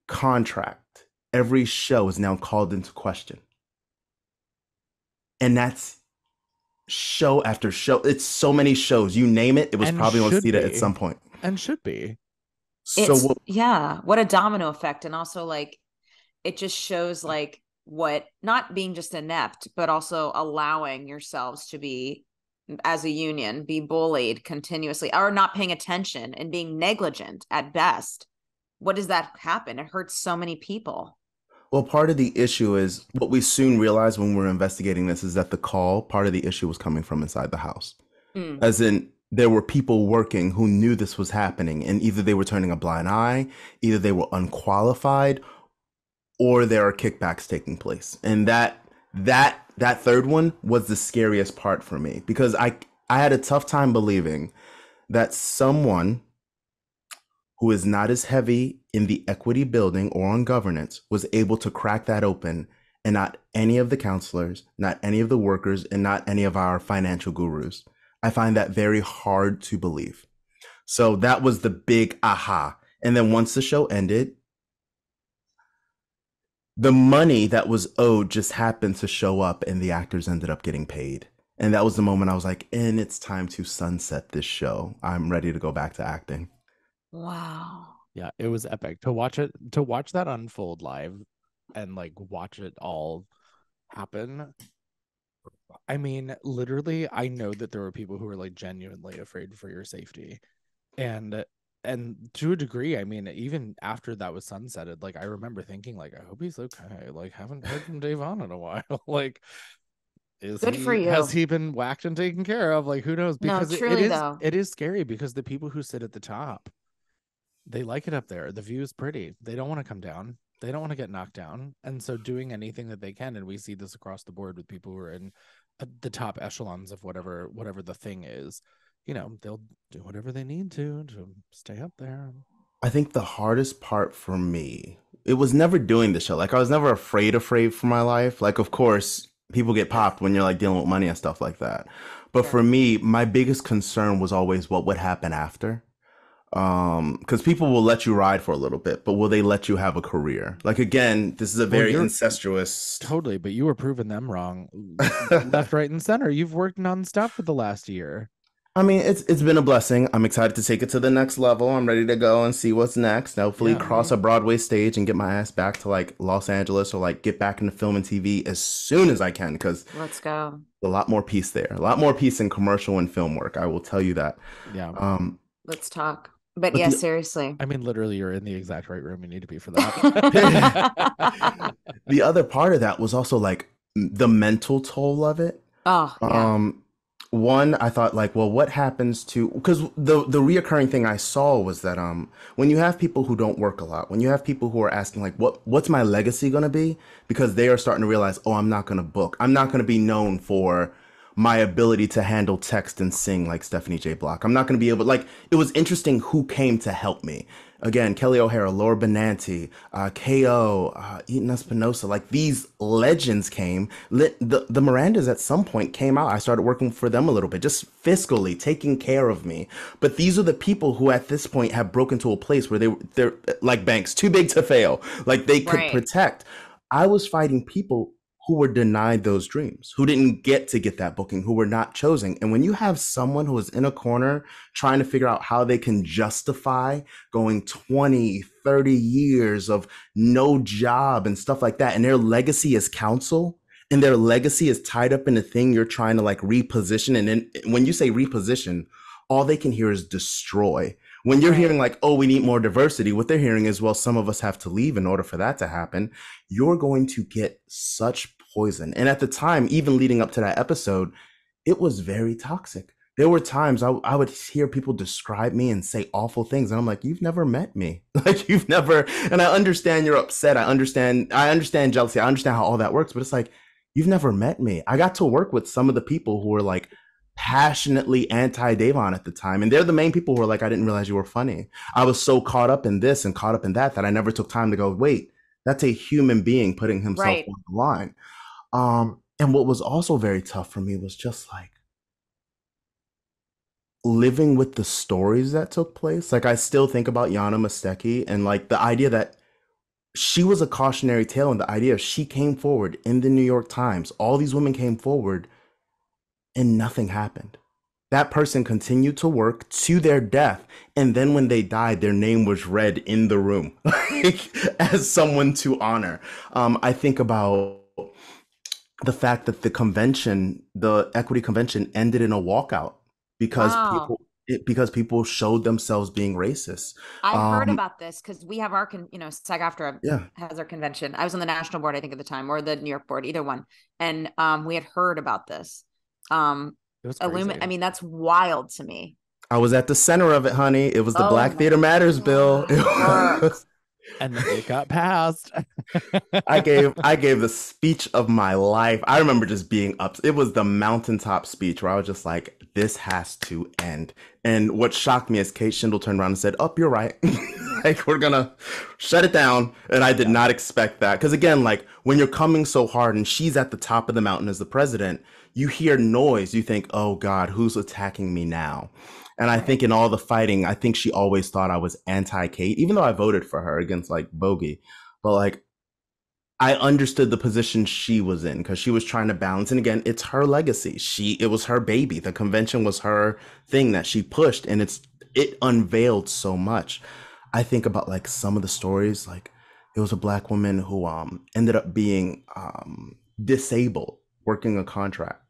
contract, every show is now called into question. And that's show after show. It's so many shows. You name it, it was probably on CETA at some point. And should be. So what a domino effect. And also like, it just shows like what, not being just inept, but also allowing yourselves to be, as a union, be bullied continuously or not paying attention and being negligent at best. What does that happen? It hurts so many people. Well, part of the issue is what we soon realized when we were investigating this is that part of the issue was coming from inside the house. As in, there were people working who knew this was happening, and either they were turning a blind eye, either they were unqualified, or there are kickbacks taking place. And that third one was the scariest part for me, because I had a tough time believing that someone who is not as heavy in the Equity building or on governance was able to crack that open, and not any of the counselors, not any of the workers, and not any of our financial gurus. I find that very hard to believe. So that was the big aha. And then once the show ended, the money that was owed just happened to show up, and the actors ended up getting paid. And that was the moment I was like, and it's time to sunset this show. I'm ready to go back to acting. Wow. Yeah, it was epic to watch that unfold live and like watch it all happen. I mean, literally, I know that there were people who were like genuinely afraid for your safety. And to a degree, I mean, even after that was sunsetted, like I remember thinking like, I hope he's okay. Like, haven't heard from Davon in a while. Like, Good for you. Has he been whacked and taken care of? Like, who knows? Because no, truly, it is scary, because the people who sit at the top, they like it up there. The view is pretty. They don't want to come down. They don't want to get knocked down. And so doing anything that they can, and we see this across the board with people who are in the top echelons of whatever the thing is, you know, they'll do whatever they need to stay up there. I think the hardest part for me, it was never doing the show. Like, I was never afraid for my life. Like, of course, people get popped when you're like dealing with money and stuff like that. But for me, my biggest concern was always what would happen after. Because people will let you ride for a little bit, but will they let you have a career? Like, again, this is a very incestuous. Totally, but you were proving them wrong left, right, and center. You've worked nonstop for the last year. I mean, it's been a blessing. I'm excited to take it to the next level. I'm ready to go and see what's next. Hopefully cross a Broadway stage and get my ass back to like Los Angeles, or like get back into film and TV as soon as I can, because let's go. A lot more peace there. A lot more peace in commercial and film work. I will tell you that. Yeah. Let's talk. But But yeah, the seriously. I mean, literally, you're in the exact right room you need to be for that. the other part of that was also like the mental toll of it. Oh, yeah. One, I thought like, well, what happens to, because the reoccurring thing I saw was that when you have people who don't work a lot, when you have people who are asking like, what's my legacy gonna be? Because they are starting to realize, oh, I'm not gonna book. I'm not gonna be known for my ability to handle text and sing like Stephanie J. Block. I'm not gonna be able, like, it was interesting who came to help me. Again, Kelly O'Hara, Laura Benanti, K.O., Eaton Espinosa, like these legends came. The Mirandas at some point came out. I started working for them a little bit, just fiscally taking care of me. But these are the people who at this point have broken to a place where they're like banks, too big to fail. Like they could protect. I was fighting people who were denied those dreams, who didn't get to get that booking, who were not chosen. And when you have someone who is in a corner trying to figure out how they can justify going 20, 30 years of no job and stuff like that, and their legacy is counsel, and their legacy is tied up in a thing you're trying to like reposition. And then when you say reposition, all they can hear is destroy. When you're hearing like, oh, we need more diversity, what they're hearing is, well, some of us have to leave in order for that to happen. You're going to get such poison. And at the time, even leading up to that episode, it was very toxic. There were times I would hear people describe me and say awful things. And I'm like, you've never met me. Like you've never, and I understand you're upset. I understand jealousy. I understand how all that works, but it's like, you've never met me. I got to work with some of the people who were like passionately anti-Davon at the time. And they're the main people who were like, I didn't realize you were funny. I was so caught up in this and caught up in that I never took time to go, wait, that's a human being putting himself on the line. And what was also very tough for me was just like living with the stories that took place. Like I still think about Yana Mastecki and like the idea that she was a cautionary tale, and the idea of she came forward in the New York Times, all these women came forward and nothing happened. That person continued to work to their death. And then when they died, their name was read in the room as someone to honor. I think about the fact that the convention, the equity convention, ended in a walkout because people showed themselves being racist. I heard about this because we have our, SAG-AFTRA has our convention. I was on the national board, I think at the time, or the New York board, either one. And we had heard about this. I mean, that's wild to me. I was at the center of it, honey. It was the Black Theater Matters bill. And it got passed. I gave the speech of my life. I remember just being up. It was the mountaintop speech where I was just like, this has to end. And what shocked me is Kate Shindle turned around and said, you're right. Like, we're gonna shut it down. And I did not expect that. Because again, like when you're coming so hard and she's at the top of the mountain as the president, you hear noise. You think, oh God, who's attacking me now? And I think in all the fighting, I think she always thought I was anti-Kate, even though I voted for her against like Bogey. But like, I understood the position she was in because she was trying to balance. And again, it's her legacy. It was her baby. The convention was her thing that she pushed, and it unveiled so much. I think about like some of the stories, like there was a Black woman who ended up being disabled, working a contract,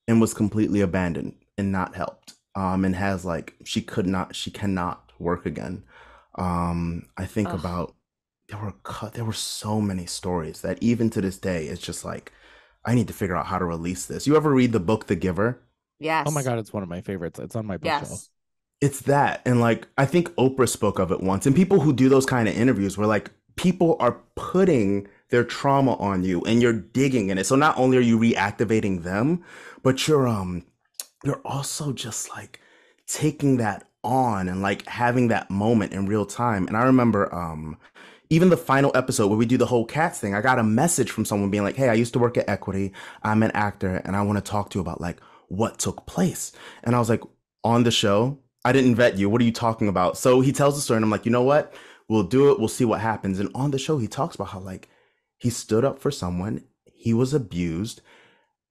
and was completely abandoned and not helped. And has like, she cannot work again. I think about, there were so many stories that even to this day, it's just like, I need to figure out how to release this. You ever read the book, The Giver? Yes. Oh my God, it's one of my favorites. It's on my bookshelf. Yes. It's that. And like, I think Oprah spoke of it once, and people who do those kind of interviews were like, people are putting their trauma on you and you're digging in it. So not only are you reactivating them, but you're also just like taking that on and like having that moment in real time. And I remember even the final episode where we do the whole cats thing, I got a message from someone being like, hey, I used to work at Equity. I'm an actor and I want to talk to you about like what took place. And I was like, on the show, I didn't vet you. What are you talking about? So he tells the story and I'm like, you know what? We'll do it. We'll see what happens. And on the show, he talks about how like he stood up for someone, he was abused,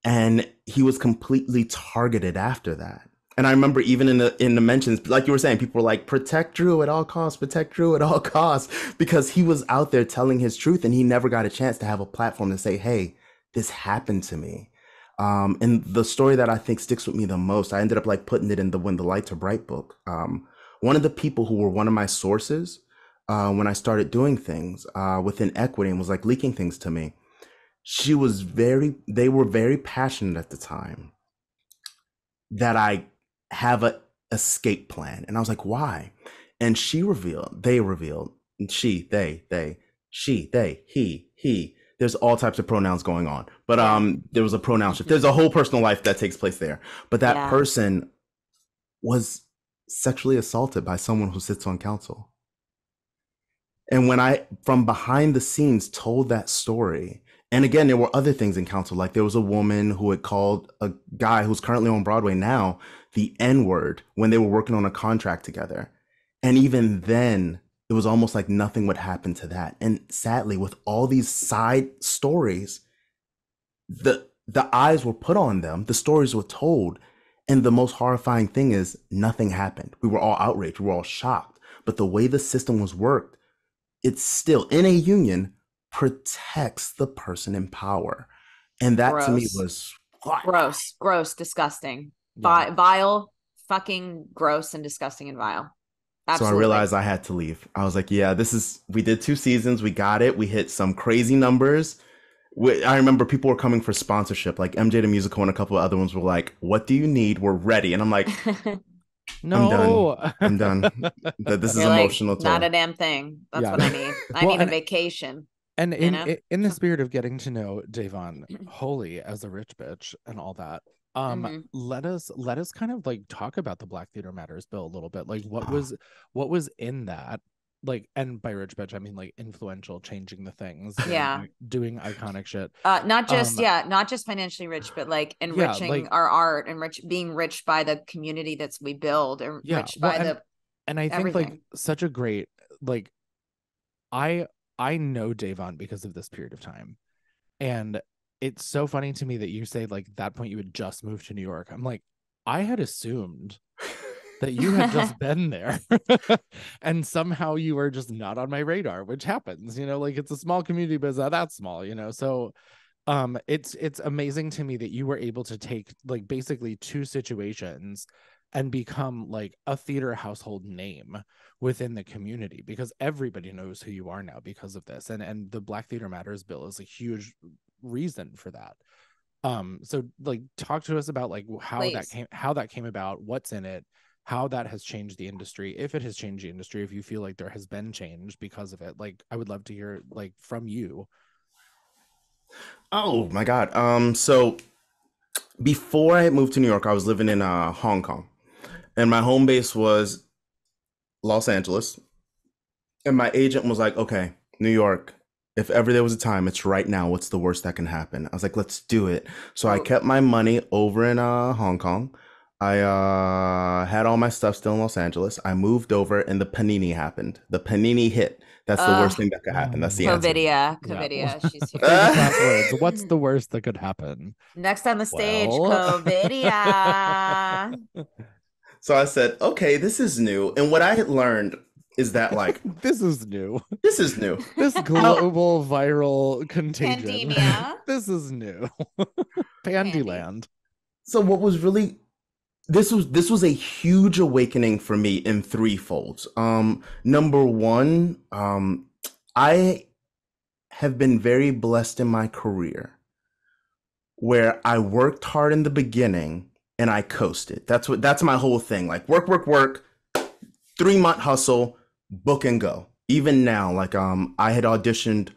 and he was completely targeted after that. And I remember even in the mentions, like you were saying, people were like, protect Drew at all costs, protect Drew at all costs, because he was out there telling his truth and he never got a chance to have a platform to say, hey, this happened to me. And the story that I think sticks with me the most, I ended up like putting it in the When the Lights Are Bright book. One of the people who were one of my sources when I started doing things within equity and was like leaking things to me, they were very passionate at the time that I have a escape plan. And I was like, why? And they revealed, she, he, there's all types of pronouns going on, but there was a pronoun shift. There's a whole personal life that takes place there. But that person was sexually assaulted by someone who sits on council. And when I, from behind the scenes, told that story, and again, there were other things in council, like there was a woman who had called a guy who's currently on Broadway now the N-word when they were working on a contract together. And even then, it was almost like nothing would happen to that. And sadly, with all these side stories, the eyes were put on them, the stories were told. And the most horrifying thing is nothing happened. We were all outraged, we were all shocked. But the way the system was worked, it's still in a union, protects the person in power. And that to me was what? Gross, disgusting, vile, fucking gross and disgusting and vile. Absolutely. So I realized I had to leave. I was like, yeah, we did 2 seasons. We got it. We hit some crazy numbers. I remember people were coming for sponsorship, like MJ the Musical and a couple of other ones were like, what do you need? We're ready. And I'm like, no, I'm done. This is emotional. Like, not a damn thing. That's what I need. I need a vacation. And in the spirit of getting to know Davon wholly as a rich bitch and all that, let us kind of like talk about the Black Theater Matters bill a little bit. Like what was in that? Like, and by rich bitch I mean like influential, changing the things, doing iconic shit. Not just financially rich, but like enriching our art and being rich by the community that's we build, and rich by and I think everything. Like such a great, like I know Davon because of this period of time. And it's so funny to me that you say like that point you had just moved to New York. I'm like, I had assumed that you had just been there and somehow you were just not on my radar, which happens, like it's a small community, but it's not that small, so it's amazing to me that you were able to take like basically 2 situations and become like a theater household name within the community, because everybody knows who you are now because of this. And the Black Theater Matters bill is a huge reason for that. So like talk to us about like how that came about, what's in it, how that has changed the industry, if it has changed the industry, if you feel like there has been change because of it. Like I would love to hear like from you. Oh my God. So before I moved to New York, I was living in Hong Kong, and my home base was Los Angeles. And my agent was like, okay, New York, if ever there was a time, it's right now. What's the worst that can happen? I was like, let's do it. So I kept my money over in Hong Kong. I had all my stuff still in Los Angeles. I moved over and the panini happened. The panini hit. That's the worst thing that could happen. That's the answer. Covidia. She's here. What's the worst that could happen? Next on the stage, Covidia. So I said, okay, this is new. And what I had learned is that like this is new. This is new. This global viral contagion. Pandemia. This is new. Pandyland. So what was really this was a huge awakening for me in 3 folds. Number 1, I have been very blessed in my career where I worked hard in the beginning and I coasted. That's my whole thing. Like work, 3-month hustle, book and go. Even now, like I had auditioned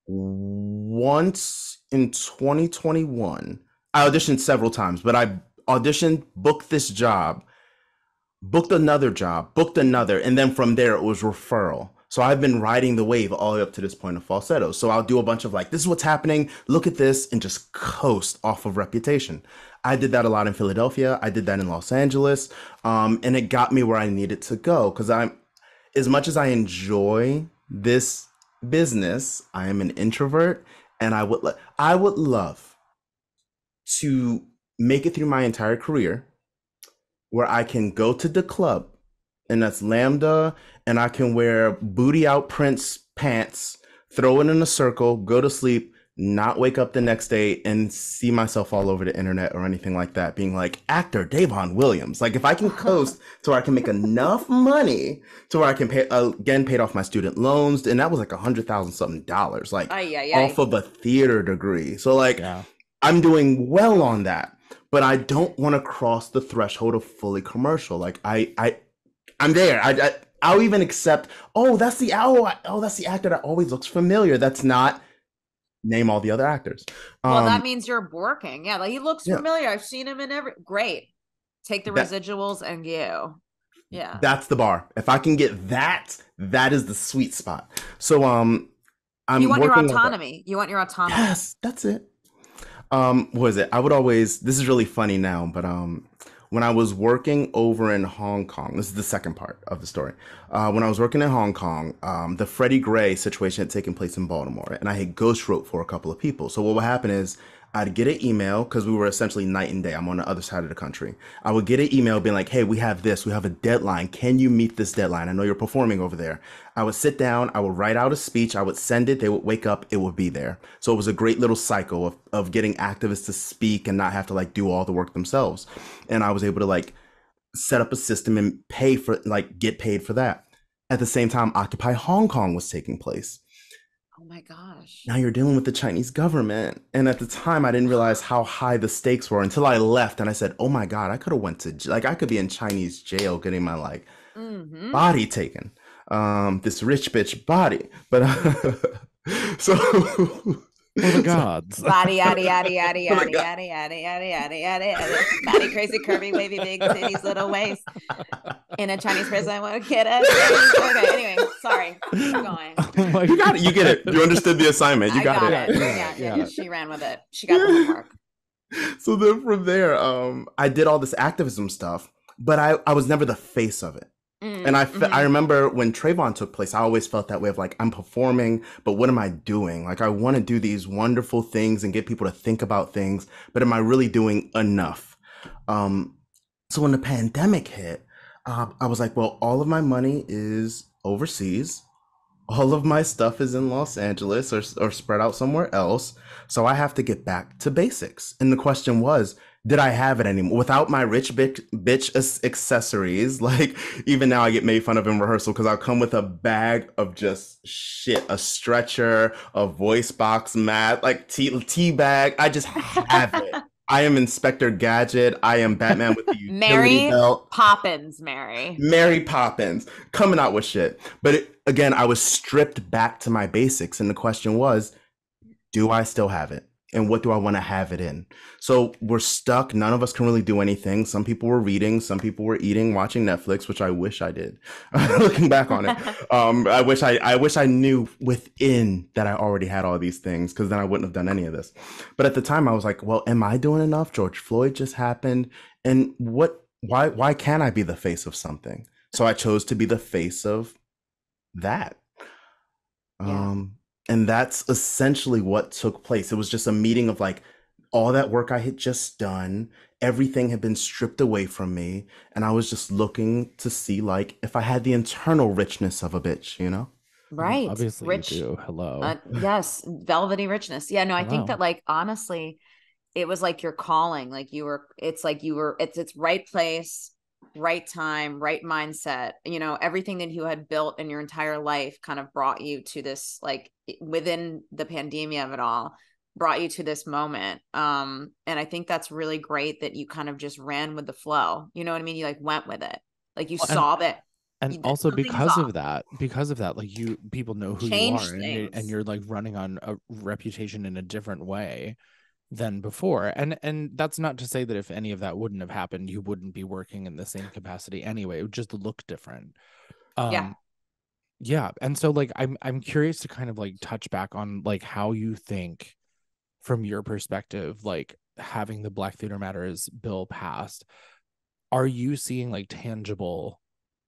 once in 2021. I auditioned several times, but I auditioned, booked this job, booked another job, booked another, and then from there it was referral. So I've been riding the wave all the way up to this point of Falsettos. So I'll do a bunch of like, this is what's happening, look at this, and just coast off of reputation. I did that a lot in Philadelphia. I did that in Los Angeles. And it got me where I needed to go. Because as much as I enjoy this business, I am an introvert, and I would love to make it through my entire career where I can go to the club, and that's Lambda, and I can wear booty out Prince pants, throw it in a circle, go to sleep, not wake up the next day and see myself all over the internet or anything like that, being like, actor Davon Williams. Like, if I can coast to where I can make enough money to where I can pay, again, paid off my student loans, and that was like $100,000 something, like off of a theater degree. So like, I'm doing well on that, but I don't want to cross the threshold of fully commercial. Like I'm there. I'll even accept, that's the actor that always looks familiar. That's not, name all the other actors. Well, that means you're working. Yeah, like he looks familiar. I've seen him in great. Take the residuals and go. Yeah. That's the bar. If I can get that is the sweet spot. So you want your autonomy. You want your autonomy. Yes, that's it. What was it? I would always, this is really funny now, but when I was working over in Hong Kong, this is the second part of the story. When I was working in Hong Kong, the Freddie Gray situation had taken place in Baltimore, and I had ghost wrote for a couple of people. So what would happen is I'd get an email, because we were essentially night and day. I'm on the other side of the country. I would get an email being like, hey, we have this. We have a deadline. Can you meet this deadline? I know you're performing over there. I would sit down. I would write out a speech. I would send it. They would wake up. It would be there. So it was a great little cycle of getting activists to speak and not have to like do all the work themselves. And I was able to like set up a system and pay for, like, get paid for that. At the same time, Occupy Hong Kong was taking place. Oh my gosh. Now you're dealing with the Chinese government. And at the time, I didn't realize how high the stakes were until I left. And I said, oh my God, I could have went to, like, I could be in Chinese jail getting my, like, body taken. This rich bitch body. But, so. For the gods. Body, yaddy, yaddy, yaddy, yaddy, yaddy, yaddy, yaddy, yaddy, yaddy, yaddy. Body, crazy, curvy, wavy, big titties, little waist. In a Chinese prison, I want to kid us. Okay, anyway, sorry. Keep going. Oh you got it. You get it. You understood the assignment. You got it. Yeah, she ran with it. She got the homework. So then from there, I did all this activism stuff, but I was never the face of it. And I remember when Trayvon took place, I always felt that way of like, I'm performing, but what am I doing? Like, I want to do these wonderful things and get people to think about things, but am I really doing enough? So when the pandemic hit, I was like, well, all of my money is overseas. All of my stuff is in Los Angeles or spread out somewhere else. So I have to get back to basics. And the question was, did I have it anymore? Without my rich bitch accessories, like even now I get made fun of in rehearsal because I'll come with a bag of just shit, a stretcher, a voice box mat, like tea bag. I just have it. I am Inspector Gadget. I am Batman with the utility belt. Mary Poppins coming out with shit. But again, I was stripped back to my basics. And the question was, do I still have it? And what do I want to have it in? So we're stuck. None of us can really do anything. Some people were reading. Some people were eating, watching Netflix, which I wish I did. Looking back on it, I wish I knew within that I already had all these things, because then I wouldn't have done any of this. But at the time, I was like, well, am I doing enough? George Floyd just happened. And why can't I be the face of something? So I chose to be the face of that. And that's essentially what took place. It was just a meeting of like all that work I had just done. Everything had been stripped away from me. And I was just looking to see like if I had the internal richness of a bitch, you know? Right. Obviously rich. You do. Hello. Yes. Velvety richness. Yeah, no, I think that like, honestly, it was like your calling. Like it's right place, right time, right mindset. You know, everything that you had built in your entire life kind of brought you to this, like within the pandemic of it all, brought you to this moment. And I think that's really great that you kind of just ran with the flow. You know what I mean? You like went with it. Like you saw that. And also because of that, like people know who you are, and you're like running on a reputation in a different way than before. And that's not to say that if any of that wouldn't have happened, you wouldn't be working in the same capacity anyway. It would just look different. Yeah. And so like I'm curious to kind of like touch back on like how you think from your perspective, like having the Black Theater Matters bill passed, are you seeing like tangible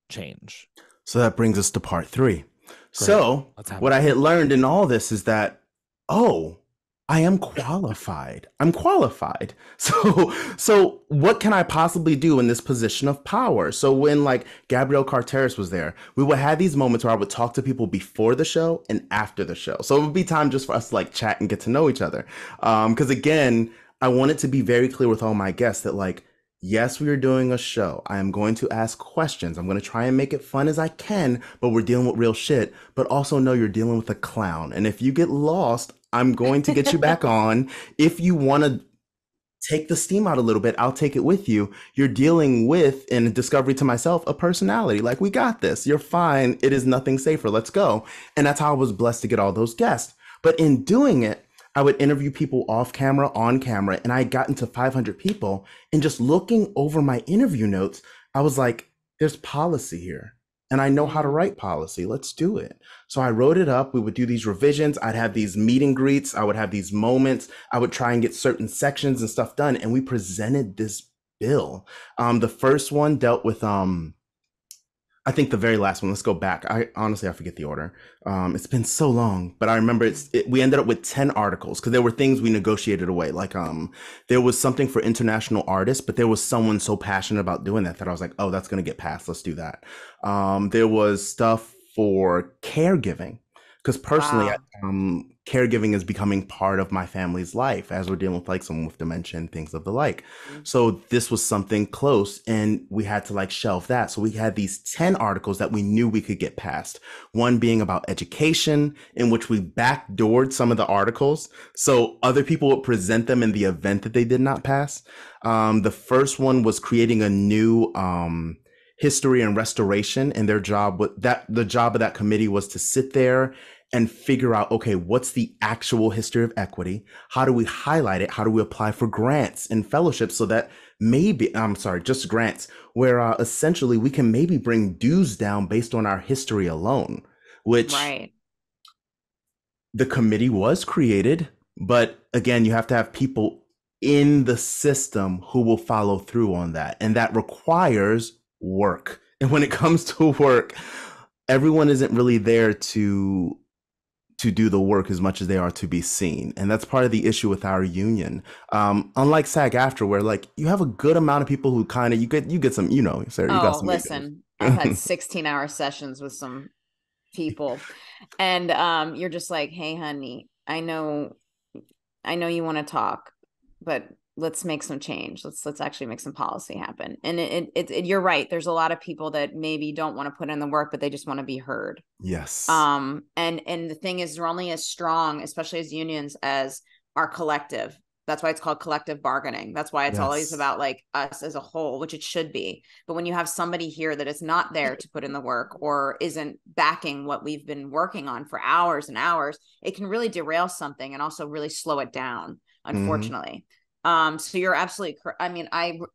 change? So that brings us to part 3. Great. So what I had learned in all this is that, I am qualified. I'm qualified. So what can I possibly do in this position of power? So when like Gabrielle Carteris was there, we would have these moments where I would talk to people before the show and after the show. So it would be time just for us to like chat and get to know each other. Because again, I wanted to be very clear with all my guests that like, yes, we are doing a show. I am going to ask questions. I'm going to try and make it fun as I can, but we're dealing with real shit. But also know you're dealing with a clown. And if you get lost, I'm going to get you back on. If you want to take the steam out a little bit, I'll take it with you. You're dealing with, in a discovery to myself, a personality. Like, we got this. You're fine. It is nothing safer. Let's go. And that's how I was blessed to get all those guests. But in doing it, I would interview people off camera, on camera, and I got into 500 people. And just looking over my interview notes, I was like, there's policy here. And I know how to write policy. Let's do it. So I wrote it up. We would do these revisions. I'd have these meet and greets. I would have these moments. I would try and get certain sections and stuff done. And we presented this bill. The first one dealt with, I think the very last one, let's go back. I forget the order. It's been so long, but I remember we ended up with 10 articles because there were things we negotiated away. Like, there was something for international artists, but there was someone so passionate about doing that I was like, oh, that's going to get passed. Let's do that. There was stuff for caregiving because personally, caregiving is becoming part of my family's life as we're dealing with like someone with dementia and things of the like. So this was something close and we had to like shelve that. So we had these 10 articles that we knew we could get passed. One being about education, in which we backdoored some of the articles. So other people would present them in the event that they did not pass. The first one was creating a new, history and restoration, and the job of that committee was to sit there and figure out, okay, what's the actual history of equity? How do we highlight it? How do we apply for grants and fellowships so that just grants, where essentially we can maybe bring dues down based on our history alone, which the committee was created, but again, you have to have people in the system who will follow through on that. And that requires work. And when it comes to work, everyone isn't really there to do the work as much as they are to be seen. And that's part of the issue with our union. Unlike SAG-AFTRA, where like you have a good amount of people who kind of, you get some, Sarah, you got some. Listen, I've had 16-hour sessions with some people and you're just like, hey, honey, I know you want to talk, but let's make some change. Let's actually make some policy happen. And you're right. There's a lot of people that maybe don't want to put in the work, but they just want to be heard. Yes. And the thing is, we're only as strong, especially as unions, as our collective. That's why it's called collective bargaining. That's why it's always about like us as a whole, which it should be. But when you have somebody here that is not there to put in the work or isn't backing what we've been working on for hours and hours, it can really derail something and also really slow it down, unfortunately. So you're absolutely correct. I mean,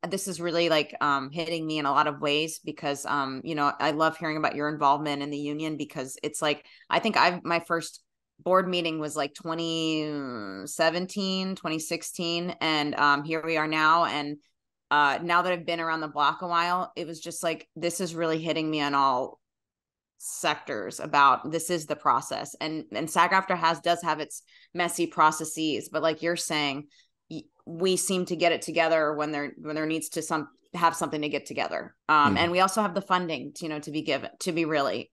this is really like, hitting me in a lot of ways because, I love hearing about your involvement in the union because it's like, I think my first board meeting was like 2017, 2016. And, here we are now. And, now that I've been around the block a while, it was just like, this is really hitting me on all sectors about this is the process. And SAG-AFTRA does have its messy processes, but like you're saying, we seem to get it together when there needs to have something to get together. And we also have the funding, to be given, to be real. That's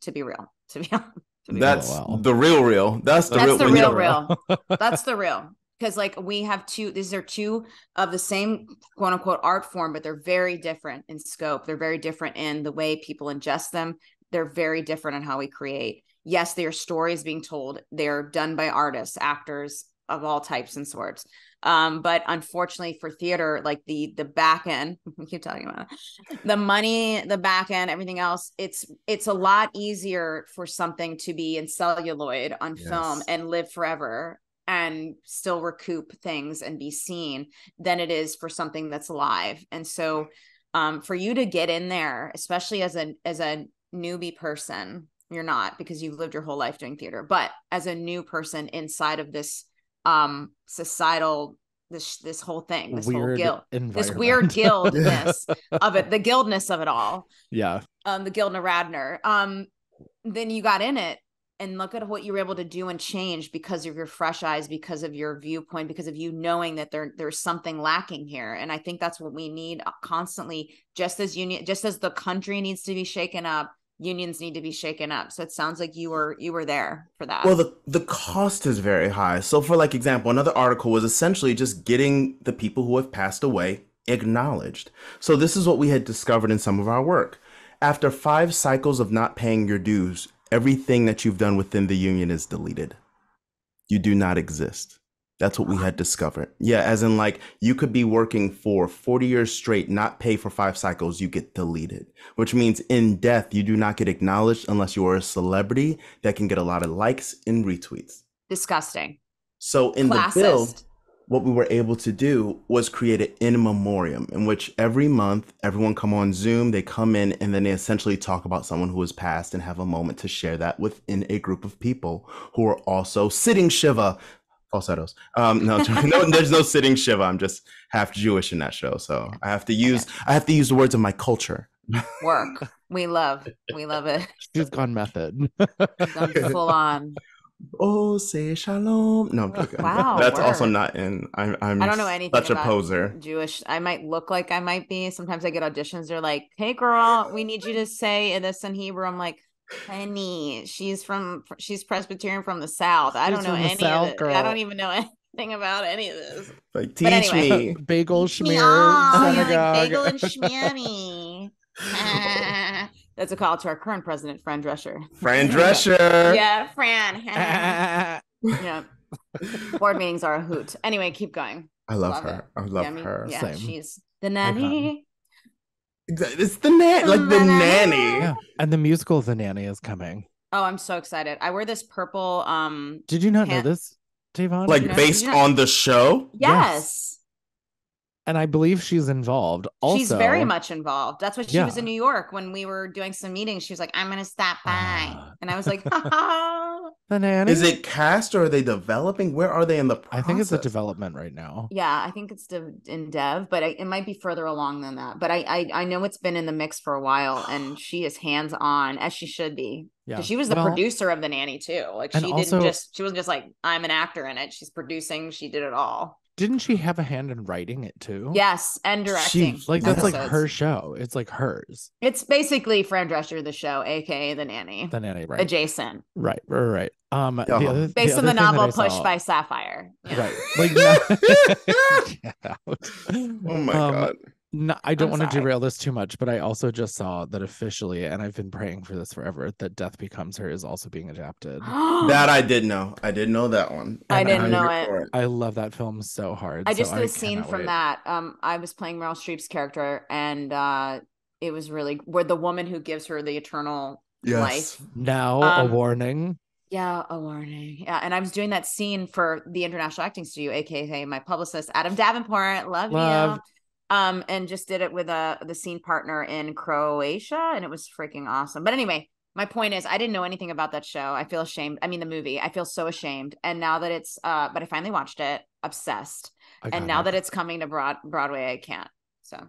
the real. That's the real. That's the real. Because like we have these are two of the same quote unquote art form, but they're very different in scope. They're very different in the way people ingest them. They're very different in how we create. Yes, they are stories being told. They're done by artists, actors of all types and sorts. But unfortunately for theater, like the back end, we keep talking about it, the money, the back end, everything else, it's a lot easier for something to be in celluloid on film and live forever and still recoup things and be seen than it is for something that's live. And so for you to get in there, especially as a newbie person, you're not, because you've lived your whole life doing theater, but as a new person inside of this societal, this whole thing, this weird whole guild, this weird guildness of it, the guildness of it all. Yeah. The Guild of Radnor. Then you got in it and look at what you were able to do and change because of your fresh eyes, because of your viewpoint, because of you knowing that there's something lacking here. And I think that's what we need constantly, just as the country needs to be shaken up, unions need to be shaken up. So it sounds like you were there for that. Well, the cost is very high. So for like example, another article was essentially just getting the people who have passed away acknowledged. So this is what we had discovered in some of our work. After 5 cycles of not paying your dues, everything that you've done within the union is deleted. You do not exist. That's what we had discovered. Yeah, as in like you could be working for 40 years straight, not pay for 5 cycles, you get deleted, which means in death, you do not get acknowledged unless you are a celebrity that can get a lot of likes and retweets. Disgusting. So in the bill, what we were able to do was create an in memoriam in which every month, everyone come on Zoom, they come in and then they essentially talk about someone who has passed and have a moment to share that within a group of people who are also sitting Shiva. Falsettos. No, there's no sitting Shiva. I'm just half Jewish in that show. So I have to use the words of my culture. Work. We love it. She's gone method. Gone full on. Oh, say shalom. No, I'm joking. Wow, that's also not in. I don't know anything such a poser. Jewish. I might look like I might be. Sometimes I get auditions. They're like, "Hey, girl, we need you to say this in Hebrew." I'm like, "Honey, she's Presbyterian from the South. I don't know any of it. I don't even know anything about any of this." Like, teach me. Bagel schmear. Like bagel and schmeary. That's a call to our current president, Fran Drescher. Fran Drescher. Yeah, Fran. Yeah. Board meetings are a hoot. Anyway, keep going. I love her. I love her. Yeah, Same. she's the nanny. It's the nanny, like the nanny. Yeah. And the musical The Nanny is coming. Oh, I'm so excited. I wear this purple Did you not know this, Davon? Like based on the show? Yes. And I believe she's involved. Also, she's very much involved. That's what she was in New York when we were doing some meetings. She was like, "I'm going to stop by." And I was like, The Nanny? Is it cast or are they developing? Where are they in the process? I think it's a development right now. Yeah, I think it's in dev, but it might be further along than that. But I know it's been in the mix for a while, and she is hands on, as she should be. Yeah, she was the producer of The Nanny too. Like she wasn't just like, I'm an actor in it. She's producing. She did it all. Didn't she have a hand in writing it too? Yes, and directing. That's like her show. It's like hers. It's basically Fran Drescher, the show, aka The Nanny. The Nanny, right? Adjacent. Right. Based on the novel Pushed by Sapphire. Yeah. Right. Like, oh my God. No, I don't want to derail this too much, but I also just saw that officially, and I've been praying for this forever, that Death Becomes Her is also being adapted. That I did know. I didn't know that one. I didn't know it. I love that film so hard. I just did a scene from that. I was playing Meryl Streep's character, and it was really where the woman who gives her the eternal life. Now a warning. Yeah, a warning. Yeah, and I was doing that scene for the International Acting Studio, aka my publicist, Adam Davenport. Love you. And just did it with the scene partner in Croatia, and it was freaking awesome. But anyway, my point is, I didn't know anything about that show. I feel ashamed. I mean, the movie. I feel so ashamed. And now that it's, but I finally watched it, obsessed. And now that it's coming to Broadway, I can't. So.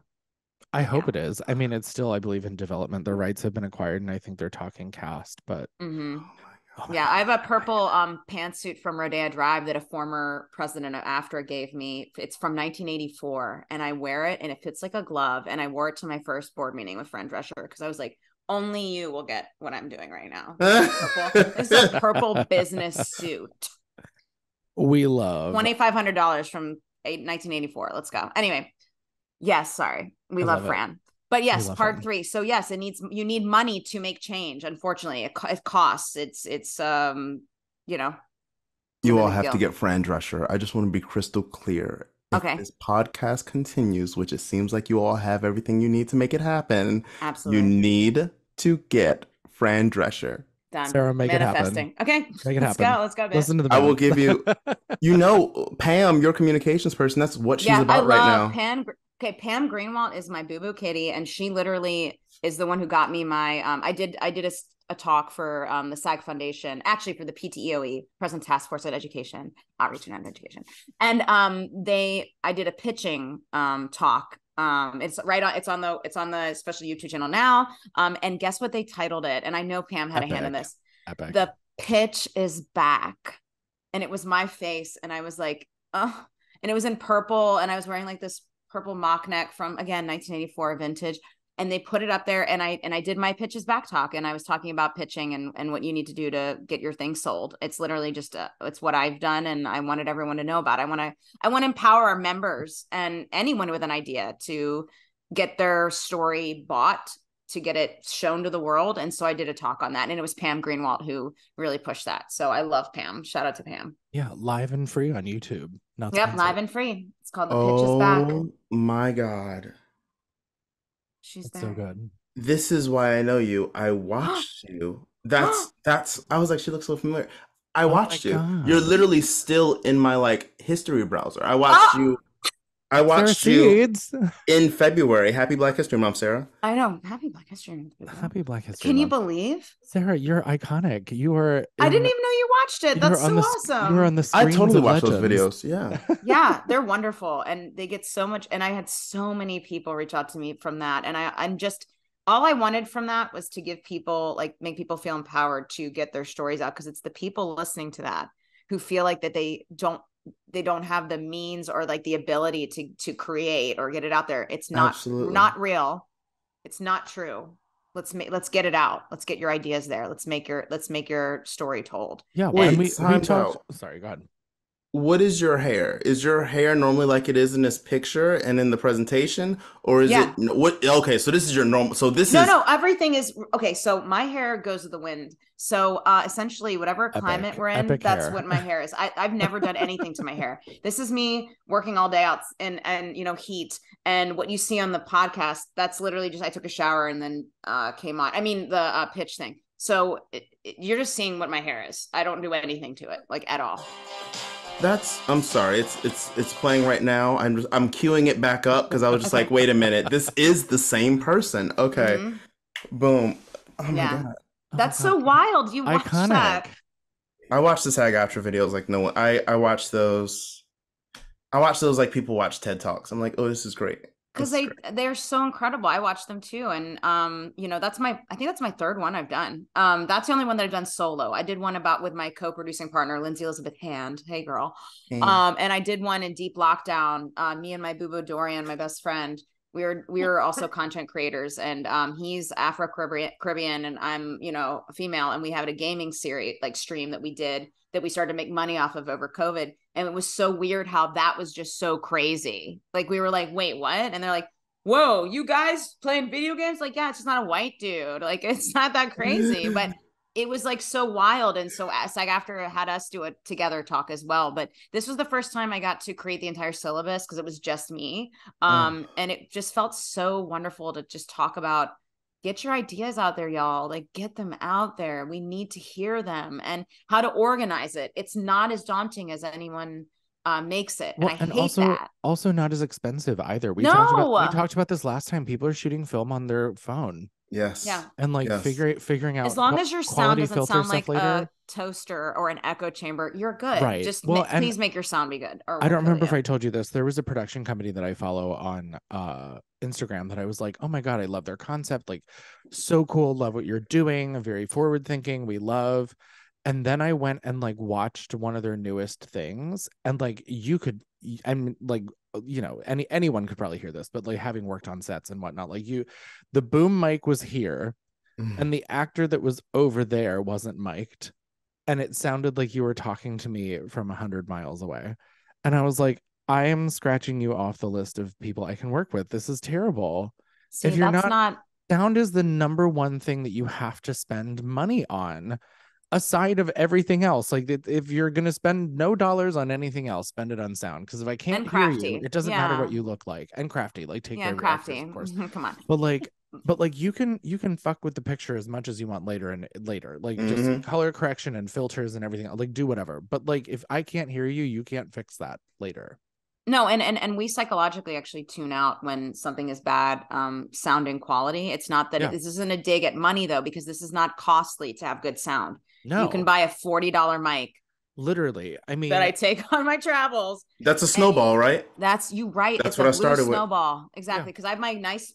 I hope it is. I mean, it's still, I believe, in development. The rights have been acquired, and I think they're talking cast. But yeah, I have a purple pantsuit from Rodeo Drive that a former president of AFTRA gave me. It's from 1984, and I wear it, and it fits like a glove. And I wore it to my first board meeting with Fran Drescher because I was like, only you will get what I'm doing right now. This is a purple business suit. We love $2,500 from 1984. Let's go. Anyway, yes, sorry. We love Fran. But yes, part 3. So yes, you need money to make change. Unfortunately, it costs. It's you all have to get Fran Drescher. I just want to be crystal clear. If this podcast continues, which it seems like you all have everything you need to make it happen. Absolutely. You need to get Fran Drescher. Done. Sarah, make it happen. Okay. Make it happen. Let's go, babe. Listen to the I will give you, Pam, your communications person. That's what she's about right now. Pam Greenwald is my boo-boo kitty, and she literally is the one who got me my I did a talk for the SAG Foundation, actually for the PTEOE, President Task Force on Education, Outreach and Education. And I did a pitching talk. It's on the special YouTube channel now. And guess what they titled it? And I know Pam had a hand in this. Epic. The Pitch is back. And it was my face. And I was like, oh, and it was in purple. And I was wearing like this purple mock neck from, again, 1984 vintage. And they put it up there, and I did my Pitch is back talk, and I was talking about pitching and what you need to do to get your thing sold. It's literally just it's what I've done, and I wanted everyone to know about. I want to empower our members and anyone with an idea to get their story bought, to get it shown to the world. And so I did a talk on that, and it was Pam Greenwald who really pushed that. So I love Pam. Shout out to Pam. Yeah, live and free on YouTube. Yep, live and free. It's called The Pitch is Back. Oh my God. She's That's there. so good. This is why I know you. I watched you. That's I was like, she looks so familiar. I watched you. God. You're literally still in my like history browser. I watched you. I watched you in February. Happy Black History Month, Sarah. I know. Happy Black History Month. Happy Black History Can Month. you believe? Sarah, you're iconic. You are. I didn't even know you watched it. That's so awesome. You were on the screens. I totally of watched Legends. those videos. Yeah. Yeah, they're wonderful. And they get so much. And I had so many people reach out to me from that. And I'm just, all I wanted from that was to give people, like, make people feel empowered to get their stories out. Because it's the people listening to that who feel like that they don't have the means or like the ability to create or get it out there. It's not real. It's not true. Let's get it out. Let's get your ideas there. Let's make your story told. Yeah. Wait, we talked. Sorry, go ahead. What is your hair? Is your hair normally like it is in this picture and in the presentation, or is it what? Okay, so this is your normal. So this is no. Everything is okay. So my hair goes with the wind. So essentially, whatever climate we're in, that's what my hair is. I've never done anything to my hair. This is me working all day out and heat. And what you see on the podcast, that's literally just I took a shower and then came on. I mean the pitch thing. So you're just seeing what my hair is. I don't do anything to it, like at all. I'm sorry. It's playing right now. I'm queuing it back up because I was just like, wait a minute. This is the same person. Okay. Mm-hmm. Boom. Oh my God. That's so wild. You watched that. I watched the sag-aftra videos like no one. I watched those. Like people watch TED Talks. I'm like, oh, this is great. Because they're so incredible. I watched them too. And I think that's my third one I've done. That's the only one that I've done solo. I did one with my co-producing partner, Lindsay Elizabeth Hand. Hey girl. Hey. And I did one in deep lockdown. Me and my boo-boo Dorian, my best friend, we were also content creators, and he's Afro-Caribbean and I'm, a female, and we have a gaming series stream that we did that we started to make money off of over COVID. And it was so weird how that was just so crazy. Like we were like, wait, what? And they're like, whoa, you guys playing video games? Like, yeah, it's just not a white dude. Like, it's not that crazy, but it was like so wild. And so SAG-AFTRA had us do a together talk as well. But this was the first time I got to create the entire syllabus because it was just me. And it just felt so wonderful to just talk about, get your ideas out there, y'all. Like, get them out there. We need to hear them and how to organize it. It's not as daunting as anyone makes it. And I hate that. Also not as expensive either. We talked about this last time. People are shooting film on their phone. Yes. Yeah. And figuring out, as long as your sound doesn't sound like later. A toaster or an echo chamber, you're good. Right. Just please make your sound be good. I don't remember if I told you this. There was a production company that I follow on Instagram that I was like, oh my God, I love their concept. Like, so cool. Love what you're doing. Very forward thinking. We love. And then I went and watched one of their newest things, and anyone could probably hear this, but having worked on sets and whatnot, the boom mic was here and the actor that was over there wasn't mic'd, and it sounded like you were talking to me from 100 miles away. And I was like, I am scratching you off the list of people I can work with. This is terrible. See, if you're not sound is the number one thing that you have to spend money on, aside of everything else. Like, if you're going to spend no dollars on anything else, spend it on sound. Because if I can't hear you, it doesn't matter what you look like. And crafty, take care of your actors, of course. Come on. But you can fuck with the picture as much as you want later. Just color correction and filters and everything. Do whatever. But if I can't hear you, you can't fix that later. No, and we psychologically actually tune out when something is bad sounding quality. It's not that this isn't a dig at money though, because this is not costly to have good sound. No, you can buy a $40 mic. Literally, I mean, that I take on my travels. That's a snowball, right? That's you, right? That's what I started with. Snowball, exactly. Because I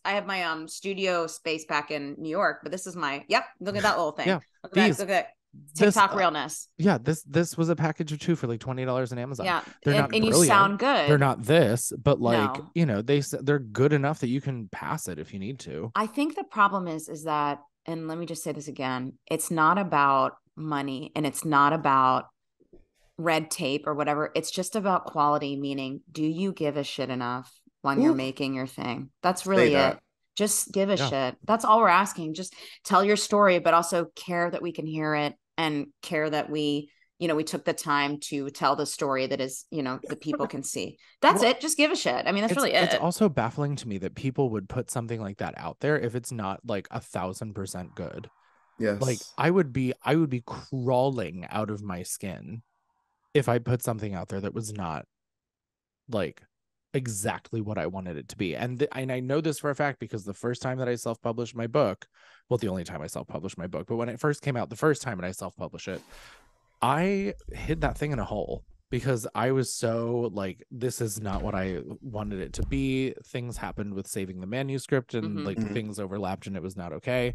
have my studio space back in New York, but this is my look at that little thing. Yeah, look at TikTok realness. Yeah, this was a package of 2 for like $20 on Amazon. Yeah, they're not and brilliant. You sound good. They're not this, but like No. you know, they're good enough that you can pass it if you need to. I think the problem is that, and let me just say this again, it's not about money and it's not about red tape or whatever. It's just about quality, meaning, do you give a shit enough when you're making your thing? That's really it. Just give a shit. That's all we're asking. Just tell your story, but also care that we can hear it and care that we took the time to tell the story that is, the people can see. That's it. Just give a shit. I mean, that's really it. It's also baffling to me that people would put something like that out there if it's not like 1,000% good. Yes. Like I would be crawling out of my skin if I put something out there that was not like exactly what I wanted it to be. And I know this for a fact because the first time that I self-published my book, well, the only time I self-published my book, but when it first came out, the first time that I self-published it, I hid that thing in a hole because I was so like, this is not what I wanted it to be. Things happened with saving the manuscript and things overlapped and it was not okay.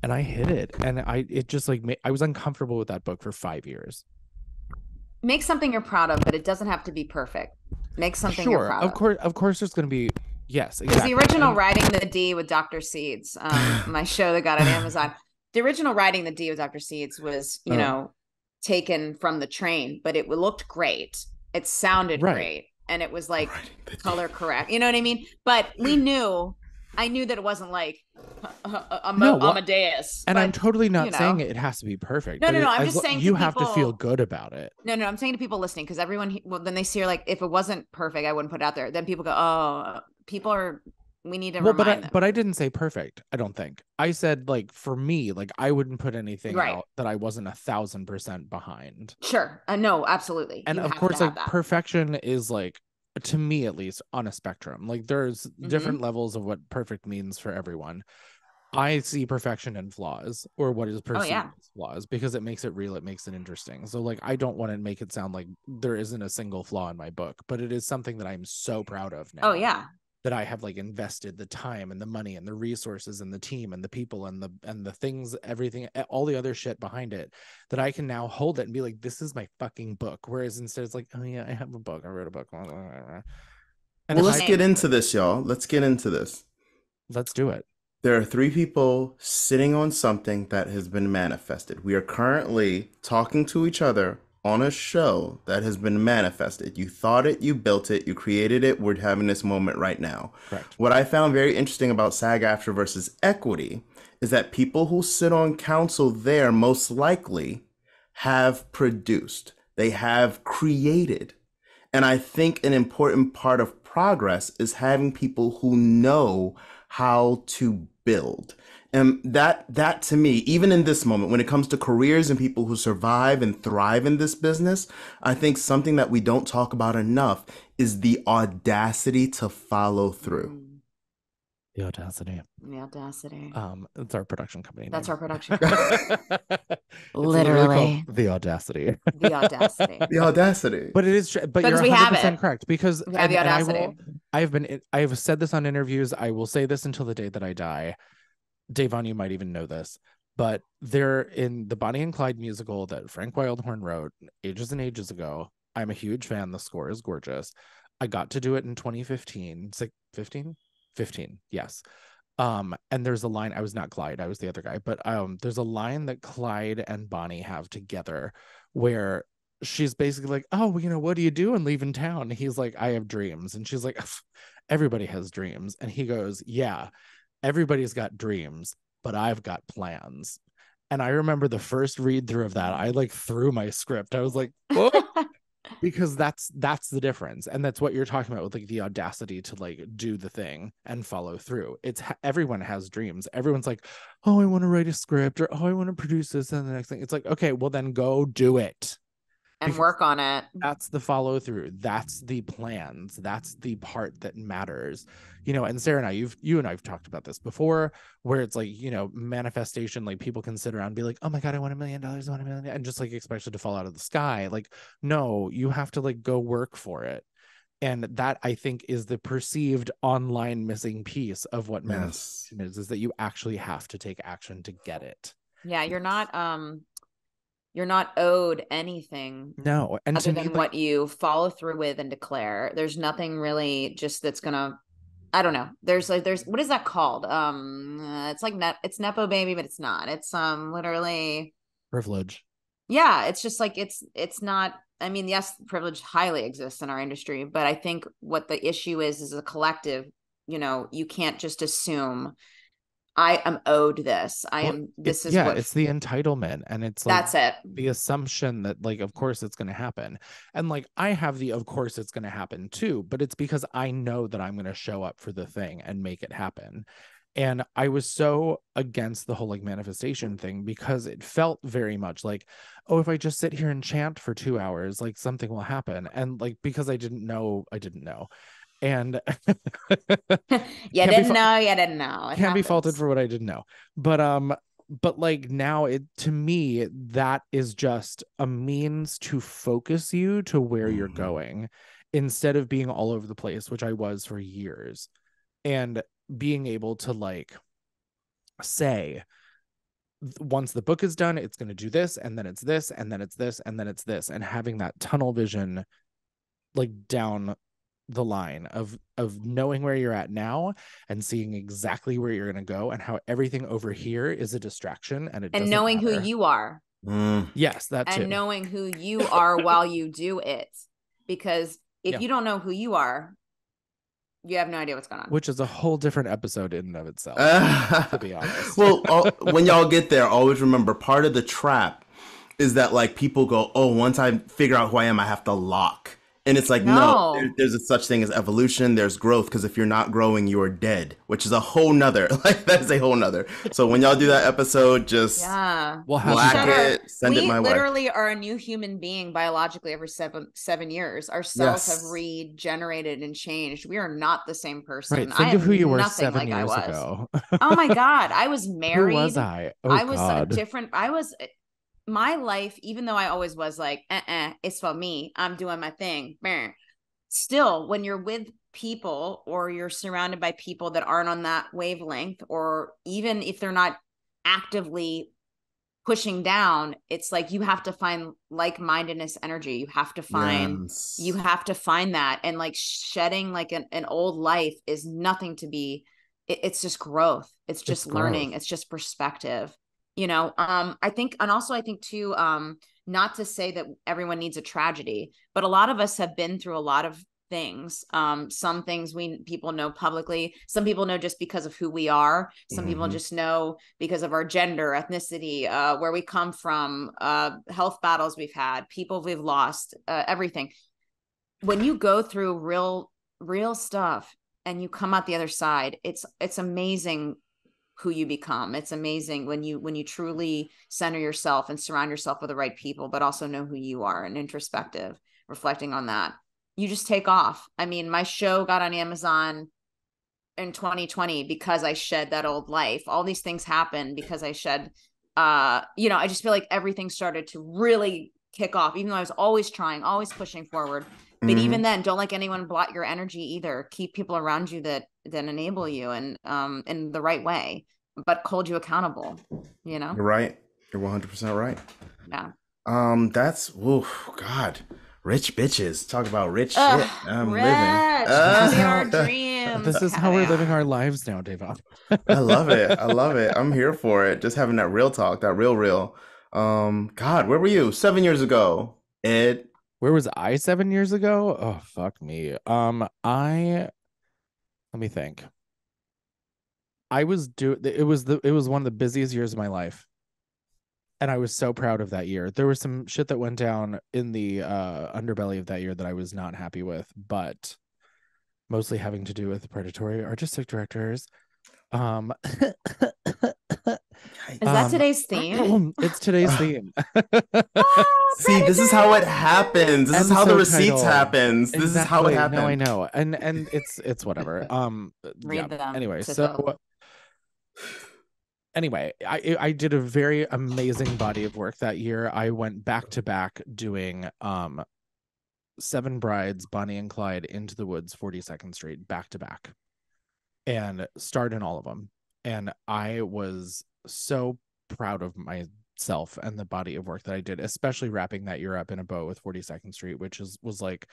And I hid it. And it just like, I was uncomfortable with that book for 5 years. Make something you're proud of, but it doesn't have to be perfect. Make something you're proud of. Of course there's going to be, yes, exactly. Because the original Writing the D with Dr. Seeds, my show that got on Amazon, the original Writing the D with Dr. Seeds was, taken from the train, but it looked great. It sounded great. And it was like color correct. You know what I mean? But I knew that it wasn't like Amadeus. And I'm totally not saying it has to be perfect. No. I'm just saying you have to feel good about it. No. I'm saying to people listening, because everyone, then they see like, if it wasn't perfect, I wouldn't put it out there. Then people go, oh, we need to remind them. But I didn't say perfect. I don't think. I said like for me, like I wouldn't put anything out that I wasn't 1,000% behind. Sure. No, absolutely. And of course, like perfection is like, to me at least, on a spectrum. Like there's different levels of what perfect means for everyone. I see perfection in flaws, or what is perceived as flaws, because it makes it real, it makes it interesting. So like I don't want to make it sound like there isn't a single flaw in my book, but it is something that I'm so proud of now. Oh yeah. That I have like invested the time and the money and the resources and the team and the people and the things, everything, all the other shit behind it, that I can now hold it and be like, this is my fucking book. Whereas instead it's like, oh yeah, I have a book, I wrote a book. And let's get into this, y'all. Let's get into this. Let's do it. There are 3 people sitting on something that has been manifested. We are currently talking to each other on a show that has been manifested. You thought it, you built it, you created it. We're having this moment right now. Correct. What I found very interesting about SAG-AFTRA versus equity is that people who sit on council there most likely have produced. They have created. And I think an important part of progress is having people who know how to build. And that to me, even in this moment, when it comes to careers and people who survive and thrive in this business, I think something that we don't talk about enough is the audacity to follow through. The audacity. It's our production company. That's our production company. Literally the audacity. The audacity. The audacity. But it is. But you're 100% correct, because we have the audacity. I have said this on interviews. I will say this until the day that I die. Davon, you might even know this, but they're in the Bonnie and Clyde musical that Frank Wildhorn wrote ages and ages ago. I'm a huge fan. The score is gorgeous. I got to do it in 2015. 15? Yes. And there's a line, I was not Clyde, I was the other guy, but there's a line that Clyde and Bonnie have together where she's basically like, oh, what do you do and leaving town? And he's like, I have dreams. And she's like, everybody has dreams. And he goes, yeah, everybody's got dreams, but I've got plans. And I remember the first read through of that, I like threw my script. I was like, oh, because that's the difference. And that's what you're talking about with like the audacity to like do the thing and follow through. It's everyone has dreams. Everyone's like, oh, I want to write a script, or oh, I want to produce this and the next thing. It's like, okay, well then go do it. And work on it. That's the follow through. That's the plans. That's the part that matters. And Sarah and I, you and I've talked about this before, where it's like, manifestation, like people can sit around and be like, oh my God, I want $1 million, I want $1 million, and just like expect it to fall out of the sky. Like, no, you have to like go work for it. And that, I think, is the perceived online missing piece of what manifestation is that you actually have to take action to get it. Yeah, you're not You're not owed anything. No. And other than what you follow through with and declare. There's nothing really just that's gonna, I don't know. There's what is that called? It's like it's Nepo baby, but it's not. It's literally privilege. Yeah, it's just like it's not. I mean, yes, privilege highly exists in our industry, but I think what the issue is a collective. You can't just assume I am owed this. It's the entitlement. And it's like, that's it. The assumption that like, of course it's going to happen. And like, I have of course it's going to happen too, but it's because I know that I'm going to show up for the thing and make it happen. And I was so against the whole like manifestation thing because it felt very much like, oh, if I just sit here and chant for 2 hours, like something will happen. And like, because I didn't know. And you didn't know. Can't be faulted for what I didn't know. But like now to me, that is just a means to focus you to where you're going instead of being all over the place, which I was for years. And being able to like say, once the book is done, it's going to do this, and then it's this, and then it's this, and then it's this, and having that tunnel vision like down the line of knowing where you're at now and seeing exactly where you're going to go and how everything over here is a distraction and knowing matter. who you are. Yes, that too. And knowing who you are while you do it, because if you don't know who you are, you have no idea what's going on. Which is a whole different episode in and of itself, to be honest. Well, when y'all get there, always remember part of the trap is that like people go, oh, once I figure out who I am, I have to lock. And it's like, no, there's a such thing as evolution. There's growth. Because if you're not growing, you're dead, which is a whole nother, like that's a whole nother. So when y'all do that episode, just black it, send it my way. We literally are a new human being biologically every 7 years. Our cells have regenerated and changed. We are not the same person. Right. Think of who you were 7 years ago. Oh my God. I was married. Who was I? Oh, I was different. My life, even though I always was like, it's for me, I'm doing my thing. Still, when you're with people or you're surrounded by people that aren't on that wavelength, or even if they're not actively pushing down, it's like you have to find like-mindedness energy. You have to find that. And like shedding like an old life is nothing to be, it's just growth. It's just learning. It's just perspective. I think too, not to say that everyone needs a tragedy, but a lot of us have been through a lot of things. Some things people know publicly. Some people know just because of who we are. Some people just know because of our gender, ethnicity, where we come from, health battles we've had, people we've lost, everything. When you go through real stuff and you come out the other side, it's amazing who you become. It's amazing when you truly center yourself and surround yourself with the right people, but also know who you are and introspective, reflecting on that. You just take off. I mean, my show got on Amazon in 2020 because I shed that old life. All these things happened because I shed, I just feel like everything started to really kick off, even though I was always trying, always pushing forward. But even then, don't let anyone blot your energy either. Keep people around you that enable you and in the right way, but hold you accountable. You're right. You're 100% right. Yeah. That's God. Rich bitches. Talk about rich shit. I'm living. Our dreams. This is how we're living our lives now, Davon. I love it. I'm here for it. Just having that real talk, that real. God, where were you 7 years ago, Ed? Where was I 7 years ago? Oh, fuck me. Let me think. It was one of the busiest years of my life. And I was so proud of that year. There was some shit that went down in the underbelly of that year that I was not happy with, but mostly having to do with predatory artistic directors. Is that today's theme? It's today's theme. See, this is how it happens. This is how the receipts happens. This is how it happens. No, I know. And it's whatever. Read them. Anyway, Anyway, I did a very amazing body of work that year. I went back to back doing Seven Brides, Bonnie and Clyde, Into the Woods, 42nd Street, back to back, and starred in all of them. And I was so proud of self and the body of work that I did, especially wrapping that year up in a bow with 42nd Street, which was like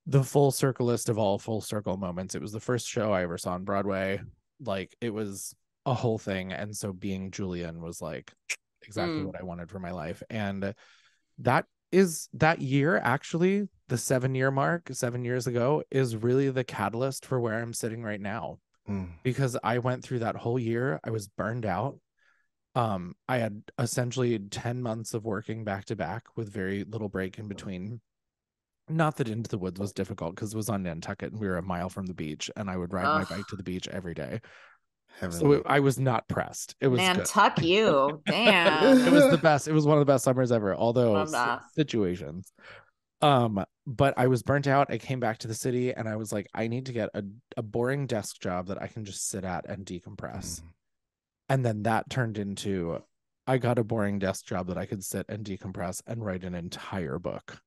the full circle list of all full circle moments. It was the first show I ever saw on Broadway. Like, it was a whole thing. And so being Julian was like exactly what I wanted for my life. And that year, actually, the 7-year mark, 7 years ago, is really the catalyst for where I'm sitting right now. Because I went through that whole year. I was burned out. I had essentially 10 months of working back to back with very little break in between. Not that Into the Woods was difficult, because it was on Nantucket and we were a mile from the beach, and I would ride my bike to the beach every day. So I was not pressed. It was Nantucket, you damn. It was the best. It was one of the best summers ever, although situations. But I was burnt out. I came back to the city and I was like, I need to get a boring desk job that I can just sit at and decompress. And then that turned into, I got a boring desk job that I could sit and decompress and write an entire book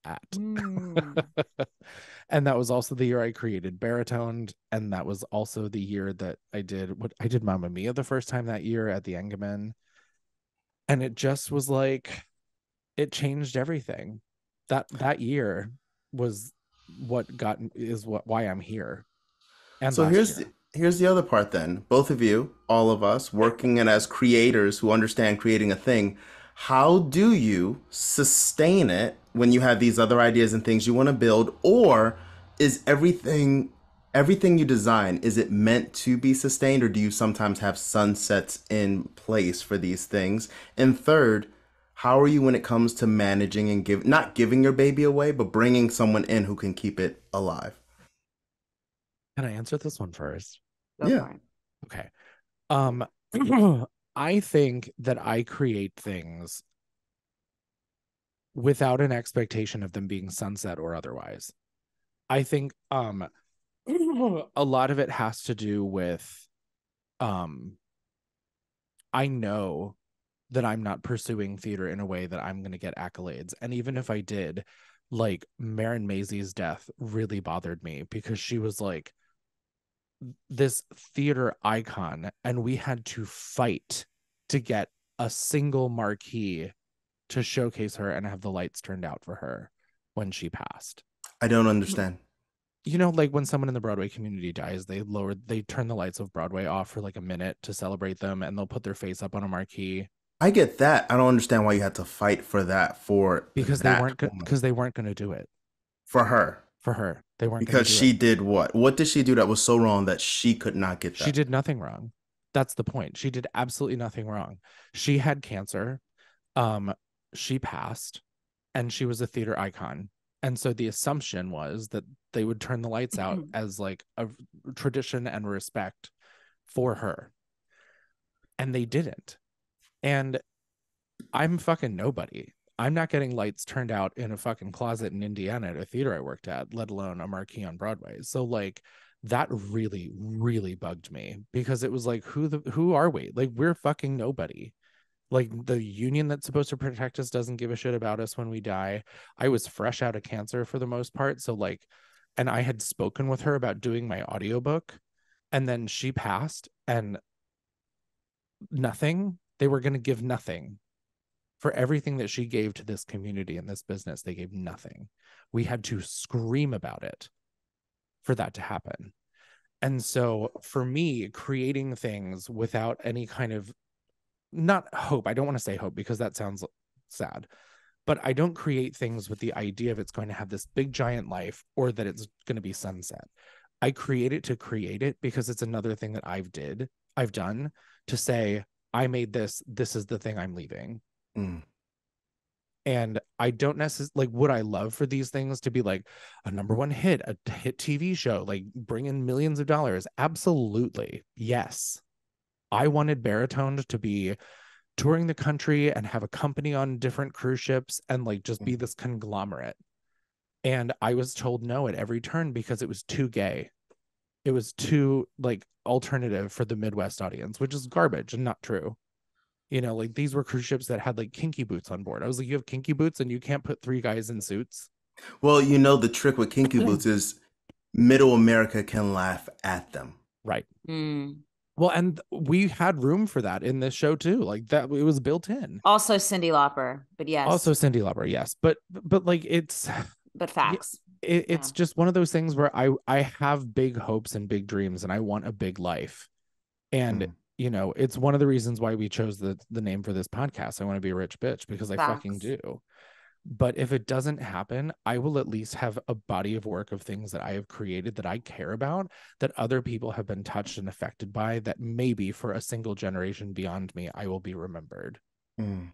at. And that was also the year I created Baritone, and that was also the year that I did Mamma Mia the first time that year at the Engelman. And it just was like, it changed everything. That year was why I'm here. And so here's the other part then. Both of you, all of us, working and as creators who understand creating a thing, how do you sustain it when you have these other ideas and things you want to build? Or is everything you design, is it meant to be sustained, or do you sometimes have sunsets in place for these things? And third, how are you when it comes to managing and not giving your baby away, but bringing someone in who can keep it alive? Can I answer this one first? Yeah. Okay. I think that I create things without an expectation of them being sunset or otherwise. I think a lot of it has to do with I know that I'm not pursuing theater in a way that I'm going to get accolades. And even if I did, like, Marin Maisie's death really bothered me, because she was like this theater icon, and we had to fight to get a single marquee to showcase her and have the lights turned out for her when she passed. I don't understand. You know, like when someone in the Broadway community dies, they turn the lights of Broadway off for like a minute to celebrate them, and they'll put their face up on a marquee. I get that. I don't understand why you had to fight for that because they weren't going to do it for her. They weren't, because she did what did she do that was so wrong that she could not get that? She did nothing wrong. That's the point. She did absolutely nothing wrong. She had cancer. She passed, and she was a theater icon. And so the assumption was that they would turn the lights out as like a tradition and respect for her. And they didn't. And I'm fucking nobody. I'm not getting lights turned out in a fucking closet in Indiana at a theater I worked at, let alone a marquee on Broadway. So like that really, really bugged me, because it was like, who are we? Like, we're fucking nobody. Like, the union that's supposed to protect us doesn't give a shit about us when we die. I was fresh out of cancer for the most part. So like, and I had spoken with her about doing my audiobook, and then she passed, and nothing. They were going to give nothing for everything that she gave to this community and this business. They gave nothing. We had to scream about it for that to happen. And so for me, creating things without any kind of, not hope, I don't want to say hope because that sounds sad, but I don't create things with the idea of it's going to have this big giant life or that it's going to be sunset. I create it to create it because it's another thing that I've done to say, I made this is the thing I'm leaving. And I don't necessarily, like, would I love for these things to be like a #1 hit, a hit TV show, like bring in millions of dollars? Absolutely. Yes. I wanted Baritone to be touring the country and have a company on different cruise ships and like just be this conglomerate. And I was told no at every turn because it was too gay. It was too like alternative for the Midwest audience, which is garbage and not true. You know, like these were cruise ships that had like kinky boots on board. I was like, you have kinky boots and you can't put 3 guys in suits? Well, you know, the trick with kinky boots is middle America can laugh at them. Right. Well, and we had room for that in this show too. Like that, it was built in. Also Cyndi Lauper, but yes. Also Cyndi Lauper, yes. But like but facts. It's just one of those things where I have big hopes and big dreams, and I want a big life. And you know, it's one of the reasons why we chose the name for this podcast. I want to be a rich bitch, because I fucking do. But if it doesn't happen, I will at least have a body of work of things that I have created that I care about, that other people have been touched and affected by, that maybe for a single generation beyond me, I will be remembered. You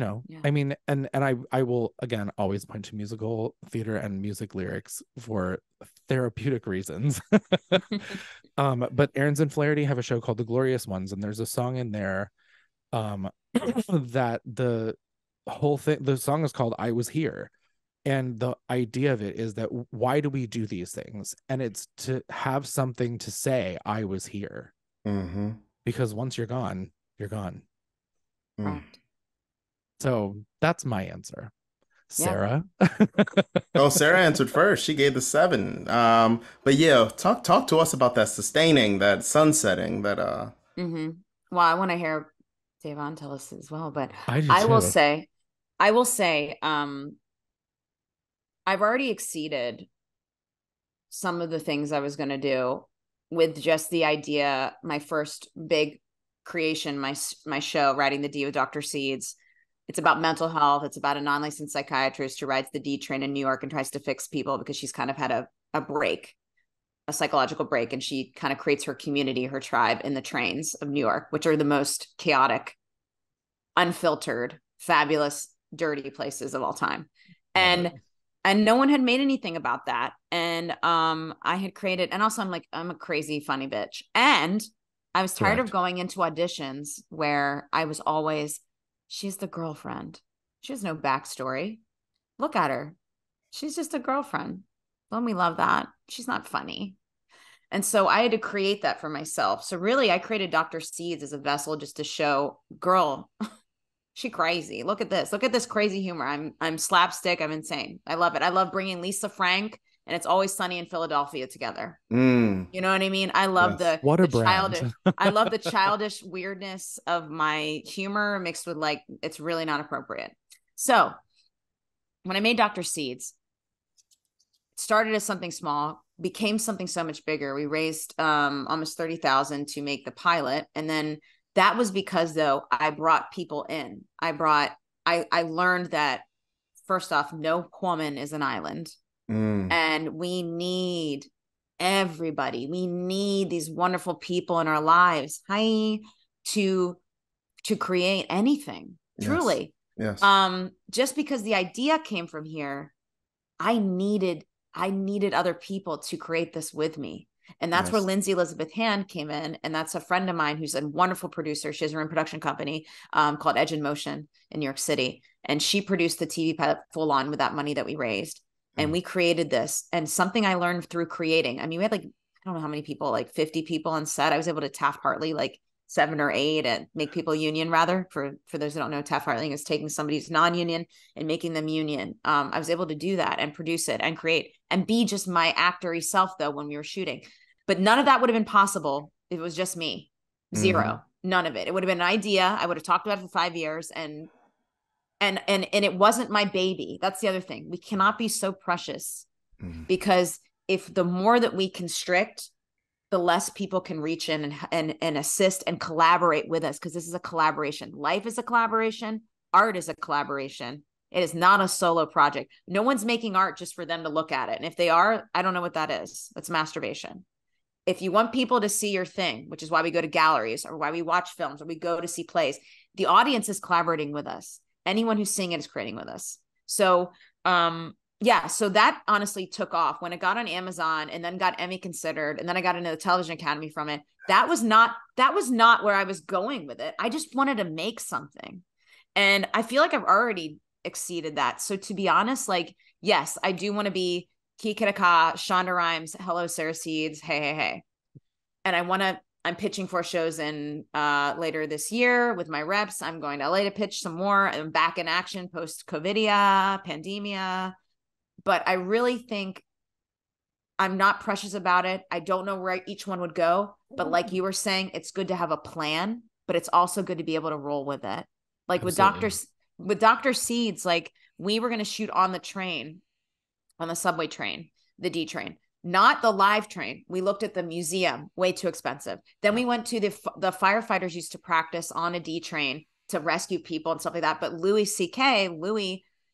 know, I mean, and I will, again, always point to musical theater and music lyrics for therapeutic reasons. But Aarons and Flaherty have a show called The Glorious Ones, and there's a song in there that the whole thing, the song is called I Was Here, and the idea of it is that why do we do these things? And it's to have something to say, I was here. Because once you're gone, you're gone. So that's my answer. Sarah. Oh, Sarah answered first. She gave the 7. But yeah, talk to us about that sustaining, that sunsetting, that Well, I want to hear Davon tell us as well, but I will say, I've already exceeded some of the things I was going to do with just the idea. My first big creation, my show, Riding the D with Dr. Seeds. It's about mental health. It's about a non-licensed psychiatrist who rides the D train in New York and tries to fix people because she's kind of had a break, a psychological break. And she kind of creates her community, her tribe in the trains of New York, which are the most chaotic, unfiltered, fabulous, dirty places of all time. And no one had made anything about that. And I had created, and also I'm a crazy, funny bitch. And I was tired of going into auditions where I was always, she's the girlfriend. She has no backstory. Look at her. She's just a girlfriend. Don't we love that? She's not funny. And so I had to create that for myself. So really, I created Dr. Seeds as a vessel just to show, girl, she crazy. Look at this. Look at this crazy humor. I'm slapstick. I'm insane. I love it. I love bringing Lisa Frank and It's Always Sunny in Philadelphia together. You know what I mean? I love what a childish. I love the childish weirdness of my humor mixed with like, it's really not appropriate. So when I made Dr. Seeds, it started as something small, became something so much bigger. We raised almost 30,000 to make the pilot. And then that was because though I brought people in. I learned that first off, no woman is an island. And we need everybody. We need these wonderful people in our lives to create anything. Truly. Yes. Just because the idea came from here, I needed other people to create this with me. And that's where Lindsay Elizabeth Hand came in. And that's a friend of mine who's a wonderful producer. She has her own production company called Edge in Motion in New York City. And she produced the TV pilot full on with that money that we raised. And we created this. And something I learned through creating, I mean, we had like, I don't know how many people, like 50 people on set. I was able to Taft-Hartley like 7 or 8 and make people union rather. For those who don't know, Taft-Hartling is taking somebody's non-union and making them union. I was able to do that and produce it and create and be just my actor-y self though when we were shooting. But none of that would have been possible. It was just me. Zero. None of it. It would have been an idea. I would have talked about it for 5 years and it wasn't my baby. That's the other thing. We cannot be so precious because if the more that we constrict, the less people can reach in and assist and collaborate with us. Cause this is a collaboration. Life is a collaboration. Art is a collaboration. It is not a solo project. No one's making art just for them to look at it. And if they are, I don't know what that is. That's masturbation. If you want people to see your thing, which is why we go to galleries or why we watch films or we go to see plays, the audience is collaborating with us. Anyone who's seeing it is creating with us. So, so that honestly took off when it got on Amazon and then got Emmy considered. And then I got into the Television Academy from it. That was not where I was going with it. I just wanted to make something. And I feel like I've already exceeded that. So to be honest, like, yes, I do want to be Kikiraka, Shonda Rhimes, Hello, Sarah Seeds, hey. And I'm pitching 4 shows in later this year with my reps. I'm going to LA to pitch some more. I'm back in action post-COVIDia, pandemia. But I really think I'm not precious about it. I don't know where each one would go, but like you were saying, it's good to have a plan, but it's also good to be able to roll with it. Like with Dr. Seeds, like we were going to shoot on the train, on the subway train, the D train, not the live train. We looked at the museum, way too expensive. Then we went to the firefighters used to practice on a D train to rescue people and stuff like that. But Louis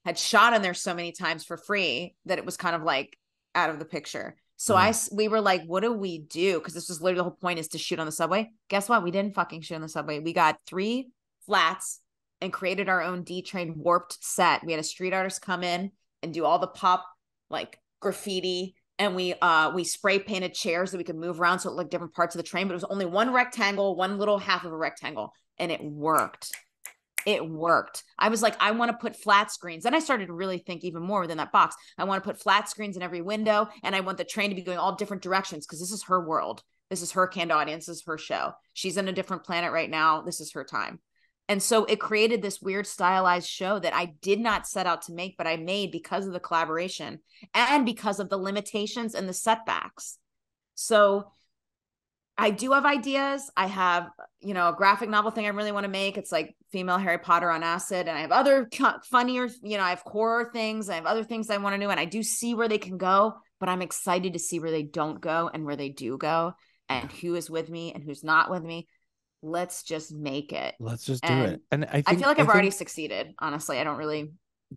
had shot in there so many times for free that it was kind of like out of the picture. So we were like, what do we do? Because this was literally the whole point, is to shoot on the subway. Guess what? We didn't fucking shoot on the subway. We got 3 flats and created our own D-Train warped set. We had a street artist come in and do all the pop like graffiti. And we spray painted chairs that we could move around so it looked like different parts of the train, but it was only one rectangle, one little half of a rectangle. And it worked. It worked. I was like, I want to put flat screens. Then I started to really think even more within that box. I want to put flat screens in every window, and I want the train to be going all different directions because this is her world. This is her canned audience. This is her show. She's in a different planet right now. This is her time. And so it created this weird stylized show that I did not set out to make, but I made because of the collaboration and because of the limitations and the setbacks. So I do have ideas. I have, a graphic novel thing I really want to make. It's like female Harry Potter on acid. And I have other funnier, I have horror things. I have other things I want to do. And I do see where they can go, but I'm excited to see where they don't go and where they do go and who is with me and who's not with me. Let's just make it. Let's just do it. And I feel like I've already succeeded. Honestly, I don't really.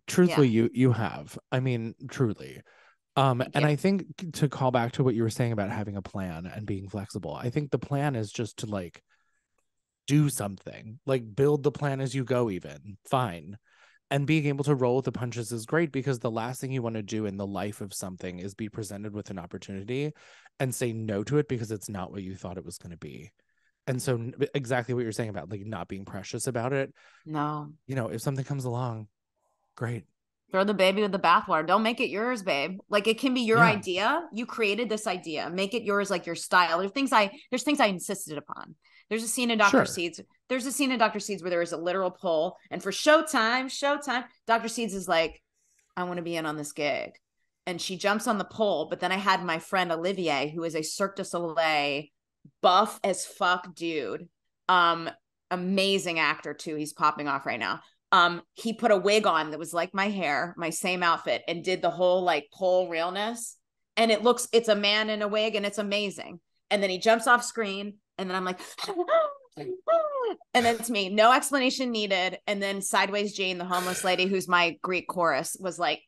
Truthfully, you have. I mean, truly. And I think to call back to what you were saying about having a plan and being flexible, I think the plan is just to like do something, like build the plan as you go, even fine. And being able to roll with the punches is great, because the last thing you want to do in the life of something is be presented with an opportunity and say no to it because it's not what you thought it was going to be. And so exactly what you're saying about like not being precious about it. No. If something comes along, great. Throw the baby with the bathwater. Don't make it yours, babe. Like, it can be your idea. You created this idea. Make it yours, like your style. There's things I insisted upon. There's a scene in Dr. Seeds. There's a scene in Dr. Seeds where there is a literal pole. And for showtime, Dr. Seeds is like, I want to be in on this gig. And she jumps on the pole. But then I had my friend Olivier, who is a Cirque du Soleil buff as fuck dude. Amazing actor too. He's popping off right now. He put a wig on that was like my hair, my same outfit, and did the whole like pole realness. And it's a man in a wig, and it's amazing. And then he jumps off screen, and then I'm like, and then it's me, no explanation needed. And then Sideways Jane, the homeless lady, who's my Greek chorus, was like,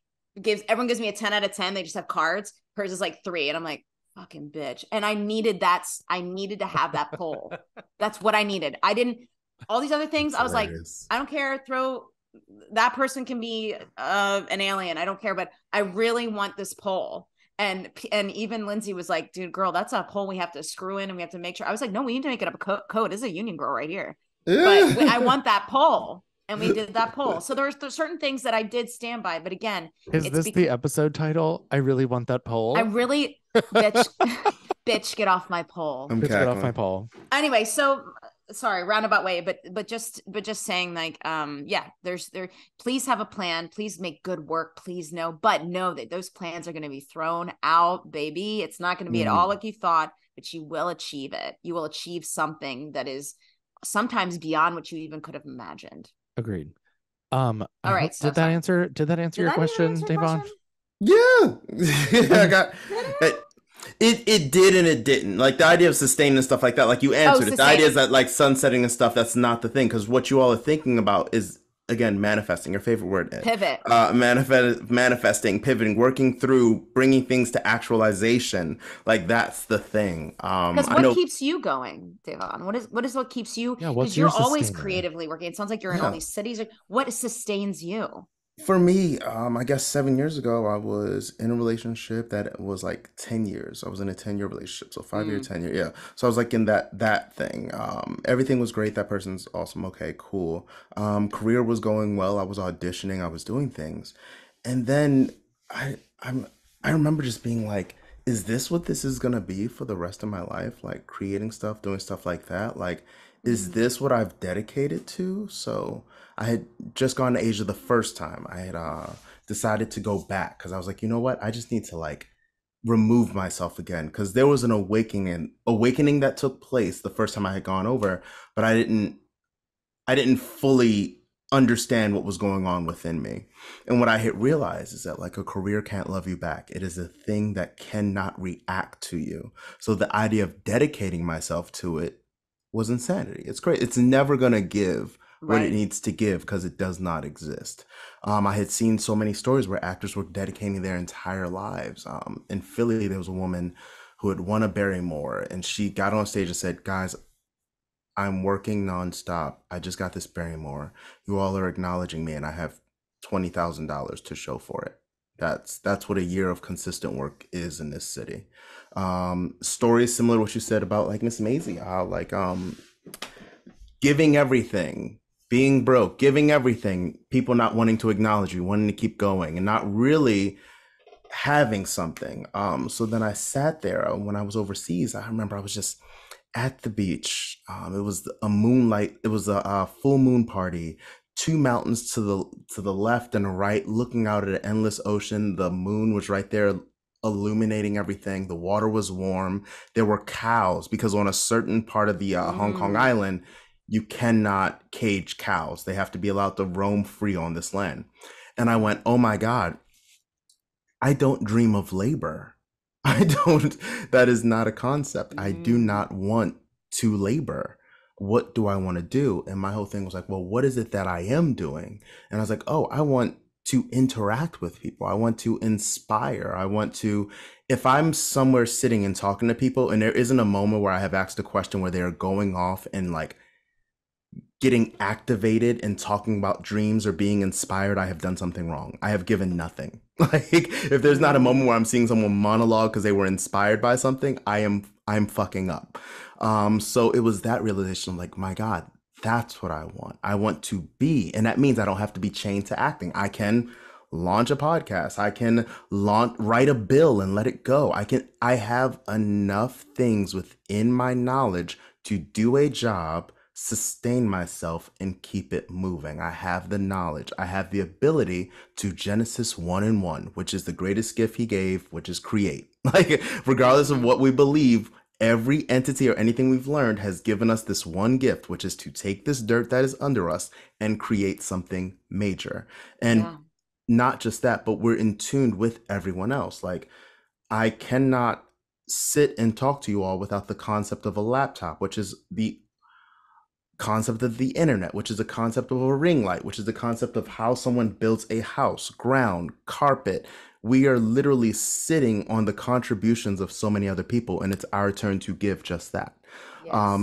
everyone gives me a 10 out of 10. They just have cards. Hers is like 3. And I'm like, fucking bitch. And I needed to have that pole. That's what I needed. All these other things, I was like, I don't care. That person can be an alien. I don't care. But I really want this pole. And even Lindsay was like, dude, girl, that's a pole we have to screw in and we have to make sure. I was like, no, we need to make it up a code. This is a union girl right here. But I want that pole. And we did that pole. So there's certain things that I did stand by. But again, is this the episode title? I really want that pole. Bitch, get off my pole. Get off my pole. Anyway, so sorry, roundabout way, but just saying like, please have a plan. Please make good work. Please know that those plans are going to be thrown out, baby. It's not going to be at all like you thought, but you will achieve it. You will achieve something that is sometimes beyond what you even could have imagined. Agreed. All right. Did that answer your question, Davon? Yeah. I got it did and it didn't. Like the idea of sustaining and stuff like that, like you answered it. The idea is that like sunsetting and stuff, that's not the thing, because what you all are thinking about is, again, manifesting. Your favorite word, Ed. Pivot. Manifesting, pivoting, working through, bringing things to actualization. Like that's the thing. Because what keeps you going, Davon? What keeps you? Yeah, what's you're your always sustainer? Creatively working. It sounds like you're in all these cities. What sustains you? For me, I guess 7 years ago, I was in a relationship that was like 10 years. I was in a 10-year relationship, so 5-year tenure. Yeah. So I was like in that thing. Everything was great. That person's awesome. Okay, cool. Career was going well. I was auditioning. I was doing things. And then I remember just being like, is this what this is going to be for the rest of my life? Like creating stuff, doing stuff like that. Like, is this what I've dedicated to? So I had just gone to Asia the first time. I had decided to go back because I was like, you know what? I just need to like remove myself again, because there was an awakening that took place the first time I had gone over, but I didn't fully understand what was going on within me. And what I had realized is that like a career can't love you back. It is a thing that cannot react to you. So the idea of dedicating myself to it was insanity. It's great. It's never going to give what it needs to give because it does not exist. I had seen so many stories where actors were dedicating their entire lives. In Philly, there was a woman who had won a Barrymore, and she got on stage and said, "Guys, I'm working nonstop. I just got this Barrymore. You all are acknowledging me, and I have $20,000 to show for it." That's what a year of consistent work is in this city. Stories similar to what you said about like Miss Maisie, how like giving everything, being broke, giving everything, people not wanting to acknowledge you, wanting to keep going, and not really having something. So then I sat there when I was overseas. I remember I was just at the beach. It was a moonlight. It was a full moon party. Two mountains to the left and the right, looking out at an endless ocean. The moon was right there, illuminating everything. The water was warm. There were cows because on a certain part of the Hong Kong Island, you cannot cage cows. They have to be allowed to roam free on this land. And I went, oh my God, I don't dream of labor. That is not a concept. I do not want to labor. What do I want to do? And my whole thing was like, well, what is it that I am doing? And I was like, oh, I want to interact with people. I want to inspire. I want to, if I'm somewhere sitting and talking to people and there isn't a moment where I have asked a question where they're going off and like getting activated and talking about dreams or being inspired, I have done something wrong. I have given nothing. Like if there's not a moment where I'm seeing someone monologue because they were inspired by something, I'm fucking up. So it was that realization, like, my God, that's what I want. I want to be, and that means I don't have to be chained to acting. I can launch a podcast. I can write a bill and let it go. I have enough things within my knowledge to do a job, sustain myself, and keep it moving. I have the knowledge. I have the ability to Genesis 1 and 1, which is the greatest gift he gave, which is create. Like, regardless of what we believe, every entity or anything we've learned has given us this one gift, which is to take this dirt that is under us and create something major. And not just that, but we're in tune with everyone else. Like, I cannot sit and talk to you all without the concept of a laptop, which is the concept of the internet, which is a concept of a ring light, which is the concept of how someone builds a house, ground, carpet. We are literally sitting on the contributions of so many other people, and it's our turn to give just that.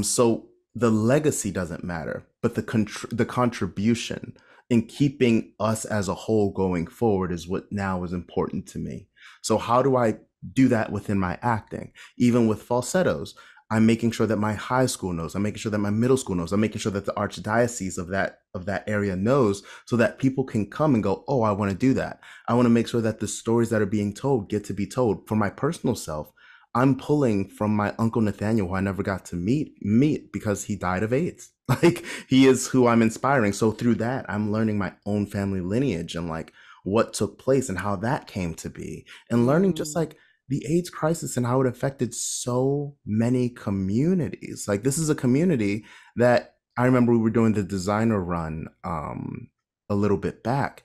So the legacy doesn't matter, but the contribution in keeping us as a whole going forward is what now is important to me. So how do I do that within my acting? Even with Falsettos, I'm making sure that my high school knows. I'm making sure that my middle school knows. I'm making sure that the archdiocese of that area knows, so that people can come and go, oh, I want to do that. I want to make sure that the stories that are being told get to be told. For my personal self, I'm pulling from my Uncle Nathaniel, who I never got to meet because he died of AIDS. Like, he is who I'm inspiring. So through that, I'm learning my own family lineage and like what took place and how that came to be, and learning just like the AIDS crisis and how it affected so many communities. Like, this is a community that I remember we were doing the designer run a little bit back,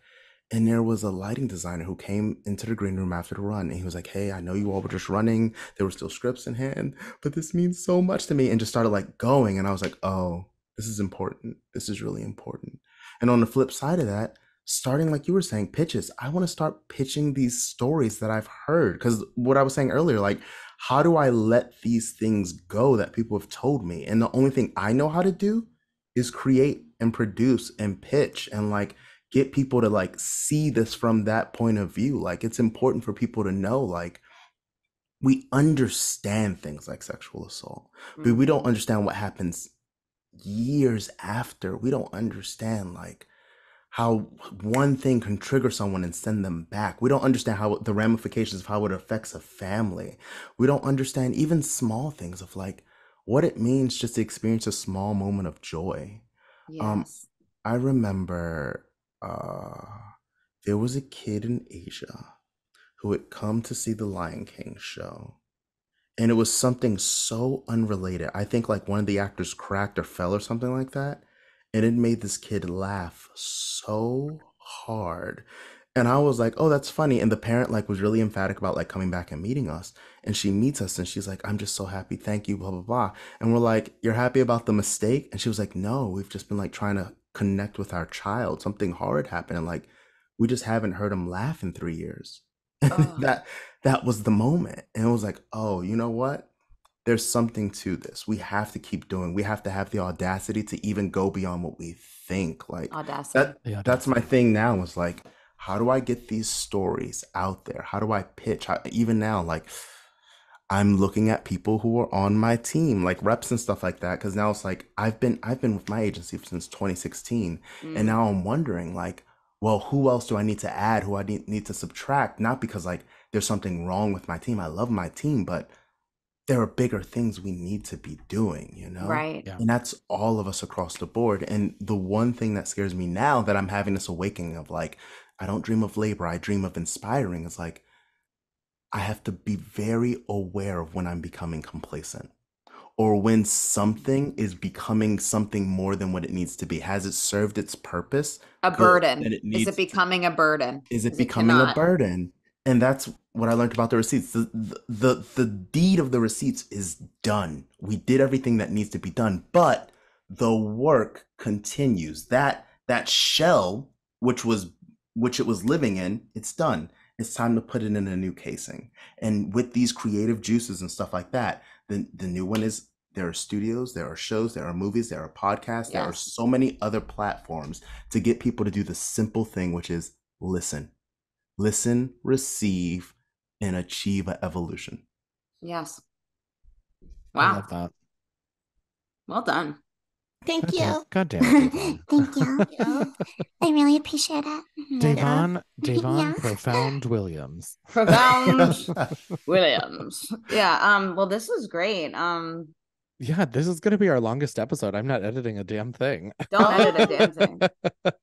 and there was a lighting designer who came into the green room after the run, and he was like, hey, I know you all were just running. There were still scripts in hand, but this means so much to me, and just started like going. And I was like, oh, this is important. This is really important. And on the flip side of that, starting, like you were saying, pitches. I want to start pitching these stories that I've heard. Because what I was saying earlier, like, how do I let these things go that people have told me? And the only thing I know how to do is create and produce and pitch and like get people to like see this from that point of view. Like, it's important for people to know, like, we understand things like sexual assault, but we don't understand what happens years after. We don't understand like how one thing can trigger someone and send them back. We don't understand how the ramifications of how it affects a family. We don't understand even small things of like what it means just to experience a small moment of joy. I remember there was a kid in Asia who had come to see the Lion King show. And it was something so unrelated. I think like one of the actors cracked or fell or something like that. And it made this kid laugh so hard. And I was like, oh, that's funny. And the parent like was really emphatic about like coming back and meeting us. And she meets us and she's like, I'm just so happy. Thank you, blah, blah, blah. And we're like, you're happy about the mistake? And she was like, no, we've just been like trying to connect with our child. Something horrid happened. And like, we just haven't heard him laugh in 3 years. Oh. that was the moment. And it was like, oh, you know what? There's something to this. We have to keep doing. We have to have the audacity to even go beyond what we think. Like audacity. That's my thing now is like, how do I get these stories out there? How do I pitch? Even now, like I'm looking at people who are on my team, like reps and stuff like that. Cause now it's like, I've been with my agency since 2016. And now I'm wondering like, well, who else do I need to add? Who I need to subtract? Not because like there's something wrong with my team. I love my team, but there are bigger things we need to be doing, you know? Right. Yeah. And that's all of us across the board. And the one thing that scares me now that I'm having this awakening of like, I don't dream of labor, I dream of inspiring, is like, I have to be very aware of when I'm becoming complacent or when something is becoming something more than what it needs to be. Has it served its purpose? A burden. Is it becoming a burden? Is it becoming a burden? And that's what I learned about the receipts. The deed of the receipts is done. We did everything that needs to be done, but the work continues. That shell, which it was living in, it's done. It's time to put it in a new casing. And with these creative juices and stuff like that, the new one is there are studios, there are shows, there are movies, there are podcasts, there are so many other platforms to get people to do the simple thing, which is listen, receive, and achieve an evolution. Yes. Wow. I love that. Well done. Thank you. God damn it, Thank you. I really appreciate it. Davon Profound Williams. Profound Williams. Yeah. Well, this is great. Yeah, this is gonna be our longest episode. I'm not editing a damn thing. Don't edit a damn thing.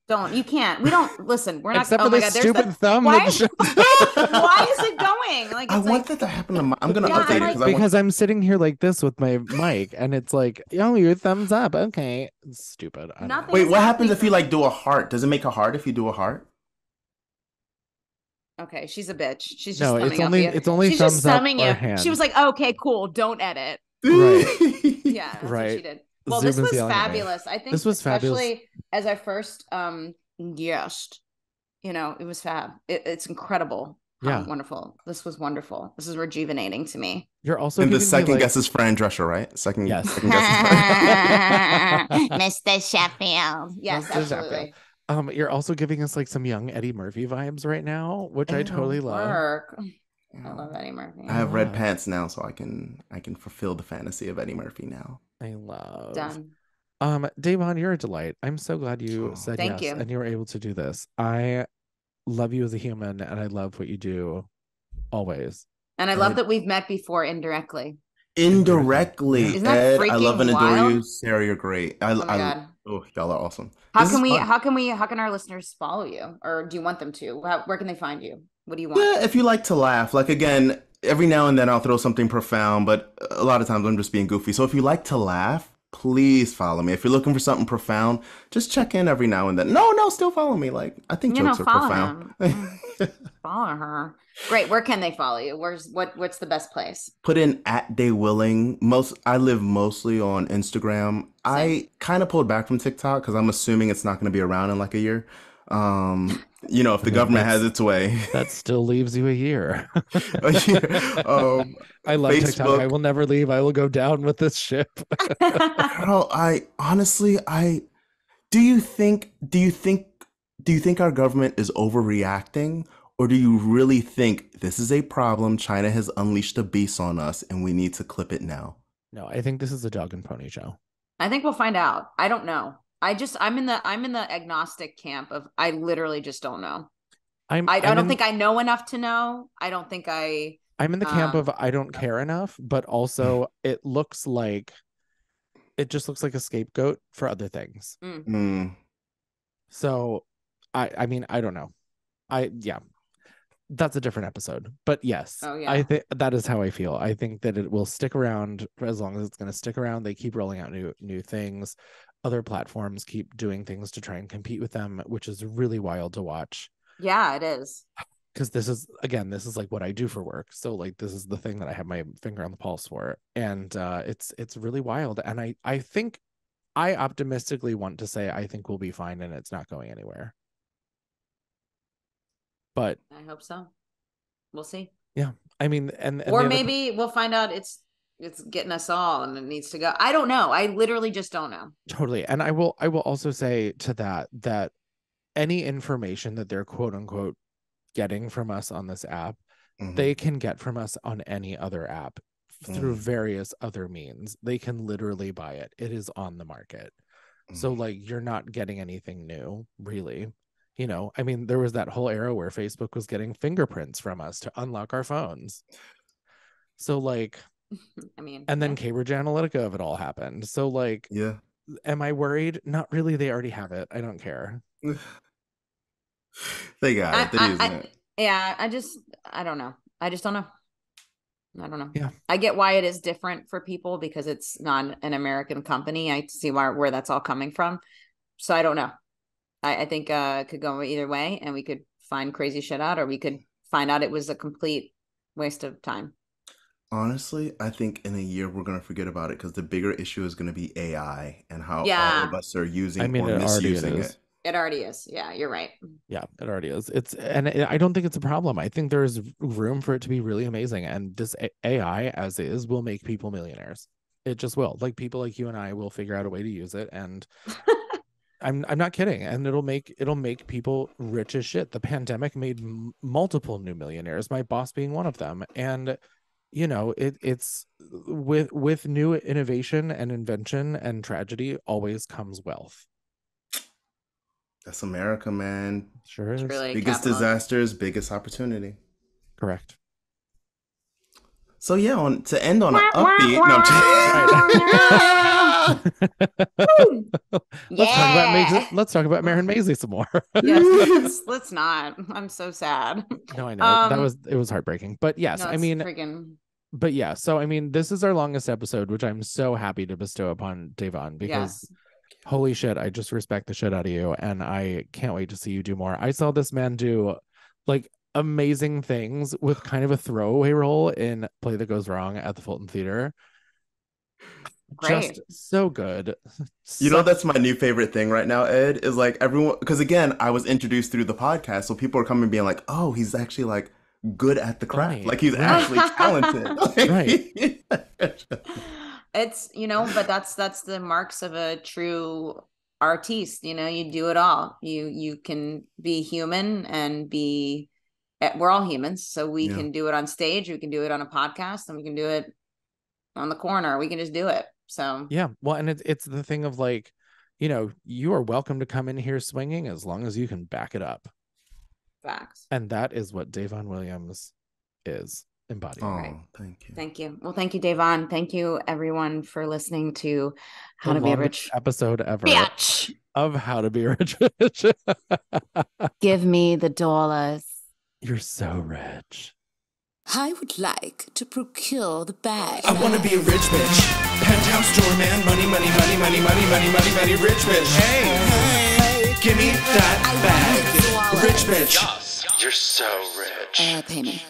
Don't. You can't. We don't listen. We're not. Except for this stupid thumb. Why is it going? Like I want that to happen. I'm gonna update it because I'm sitting here like this with my mic, and it's like, oh, your thumbs up. Okay, it's stupid. Wait, what happens if you like do a heart? Does it make a heart if you do a heart? Okay, she's a bitch. She's just it's only she's thumbs just up thumbing or you. hand. She was like, okay, cool. Don't edit. Right. Yeah, that's what she did. Well, Zoom this was fabulous. I think this was especially fabulous. As I first guessed, it was fab. It's incredible. How wonderful. This was wonderful. This is rejuvenating to me. You're also the second guess is Fran Drescher, right? Second guess is Fran. Mr. Sheffield. Yes, Mr. absolutely. Sheffield. You're also giving us like some young Eddie Murphy vibes right now, which I totally love. I love Eddie Murphy. I have red pants now, so I can fulfill the fantasy of Eddie Murphy now. I love. Done. Davon, you're a delight. I'm so glad you said yes and you were able to do this. I love you as a human, and I love what you do always. And I love that we've met before indirectly. Isn't that Ed, I love and adore you. Sarah, you're great. Oh my God. Oh, y'all are awesome. How can our listeners follow you? Or do you want them to? Where can they find you? What do you want? Yeah, if you like to laugh, like again, every now and then I'll throw something profound, but a lot of times I'm just being goofy. So if you like to laugh, please follow me. If you're looking for something profound, just check in every now and then. No, still follow me. Like I think jokes are profound. Follow her. Great. Where can they follow you? What's the best place? Put in @daywilling. I live mostly on Instagram. Same. I kind of pulled back from TikTok because I'm assuming it's not going to be around in like a year. If the government has its way. That still leaves you a year. I love Facebook. TikTok. I will never leave. I will go down with this ship. Girl, do you think our government is overreacting? Or do you really think this is a problem? China has unleashed a beast on us and we need to clip it now? No, I think this is a dog and pony show. I think we'll find out. I don't know. I'm in the agnostic camp of I literally just don't know. I don't think I know enough to know. I don't think I'm in the camp of I don't care enough, but also it just looks like a scapegoat for other things. So I mean, I don't know. that's a different episode. But yes, I think that is how I feel. I think that it will stick around for as long as it's going to stick around. They keep rolling out new things. Other platforms keep doing things to try and compete with them, which is really wild to watch. Yeah, it is. Because this is like what I do for work. So like this is the thing that I have my finger on the pulse for. And it's really wild. And I think I optimistically want to say I think we'll be fine and it's not going anywhere. But I hope so. We'll see. Yeah. I mean, and or maybe we'll find out it's getting us all and it needs to go. I don't know. I literally just don't know. Totally. And I will also say to that any information that they're quote unquote getting from us on this app, they can get from us on any other app through various other means. They can literally buy it. It is on the market. So like you're not getting anything new, really. You know, I mean, there was that whole era where Facebook was getting fingerprints from us to unlock our phones. So like, I mean, and then Cambridge Analytica of it all happened. So like, am I worried? Not really. They already have it. I don't care. They got it. I don't know. I just don't know. I don't know. Yeah. I get why it is different for people because it's not an American company. I see where that's all coming from. So I don't know. I think it could go either way and we could find crazy shit out or we could find out it was a complete waste of time. Honestly, I think in a year we're going to forget about it because the bigger issue is going to be AI and how all of us are using or misusing it. It already is. Yeah, you're right. Yeah, it already is. I don't think it's a problem. I think there's room for it to be really amazing. And this AI as is will make people millionaires. It just will. Like people like you and I will figure out a way to use it. And I'm not kidding. And it'll make people rich as shit. The pandemic made multiple new millionaires, my boss being one of them. And you know, it's with new innovation and invention and tragedy always comes wealth. That's America, man. Sure is. Really biggest disasters, biggest opportunity. Correct. So yeah, to end on an upbeat. Let's talk about Maren Maisie some more. Yes, let's not. I'm so sad. No, I know it was heartbreaking, but yes, no, I mean, but yeah. So I mean, this is our longest episode, which I'm so happy to bestow upon Davon because. Yes. Holy shit, I just respect the shit out of you and I can't wait to see you do more. I saw this man do like amazing things with kind of a throwaway role in Play That Goes Wrong at the Fulton Theater. Great. Just so good. You know, that's my new favorite thing right now, Ed, is like everyone, because again, I was introduced through the podcast, so people are coming being like, oh, he's actually like good at the craft. Right. Like he's actually talented. Right. It's, you know, but that's the marks of a true artiste. You know, you do it all. You can be human and we're all humans. So we can do it on stage. We can do it on a podcast and we can do it on the corner. We can just do it. So, yeah. Well, and it's the thing of like, you know, you are welcome to come in here swinging as long as you can back it up. Facts. And that is what Davon Williams is. Embodied. Oh, right. Thank you. Well, thank you, Davon. Thank you, everyone, for listening to How to Be a Rich episode ever Bitch of How to Be Rich. Give me the dollars. You're so rich. I would like to procure the bag. I want to be a rich bitch. Penthouse store man. Money, money, money, money, money, money, money, money, rich bitch. Hey, give me that bag. Rich bitch. You're so rich. Pay me.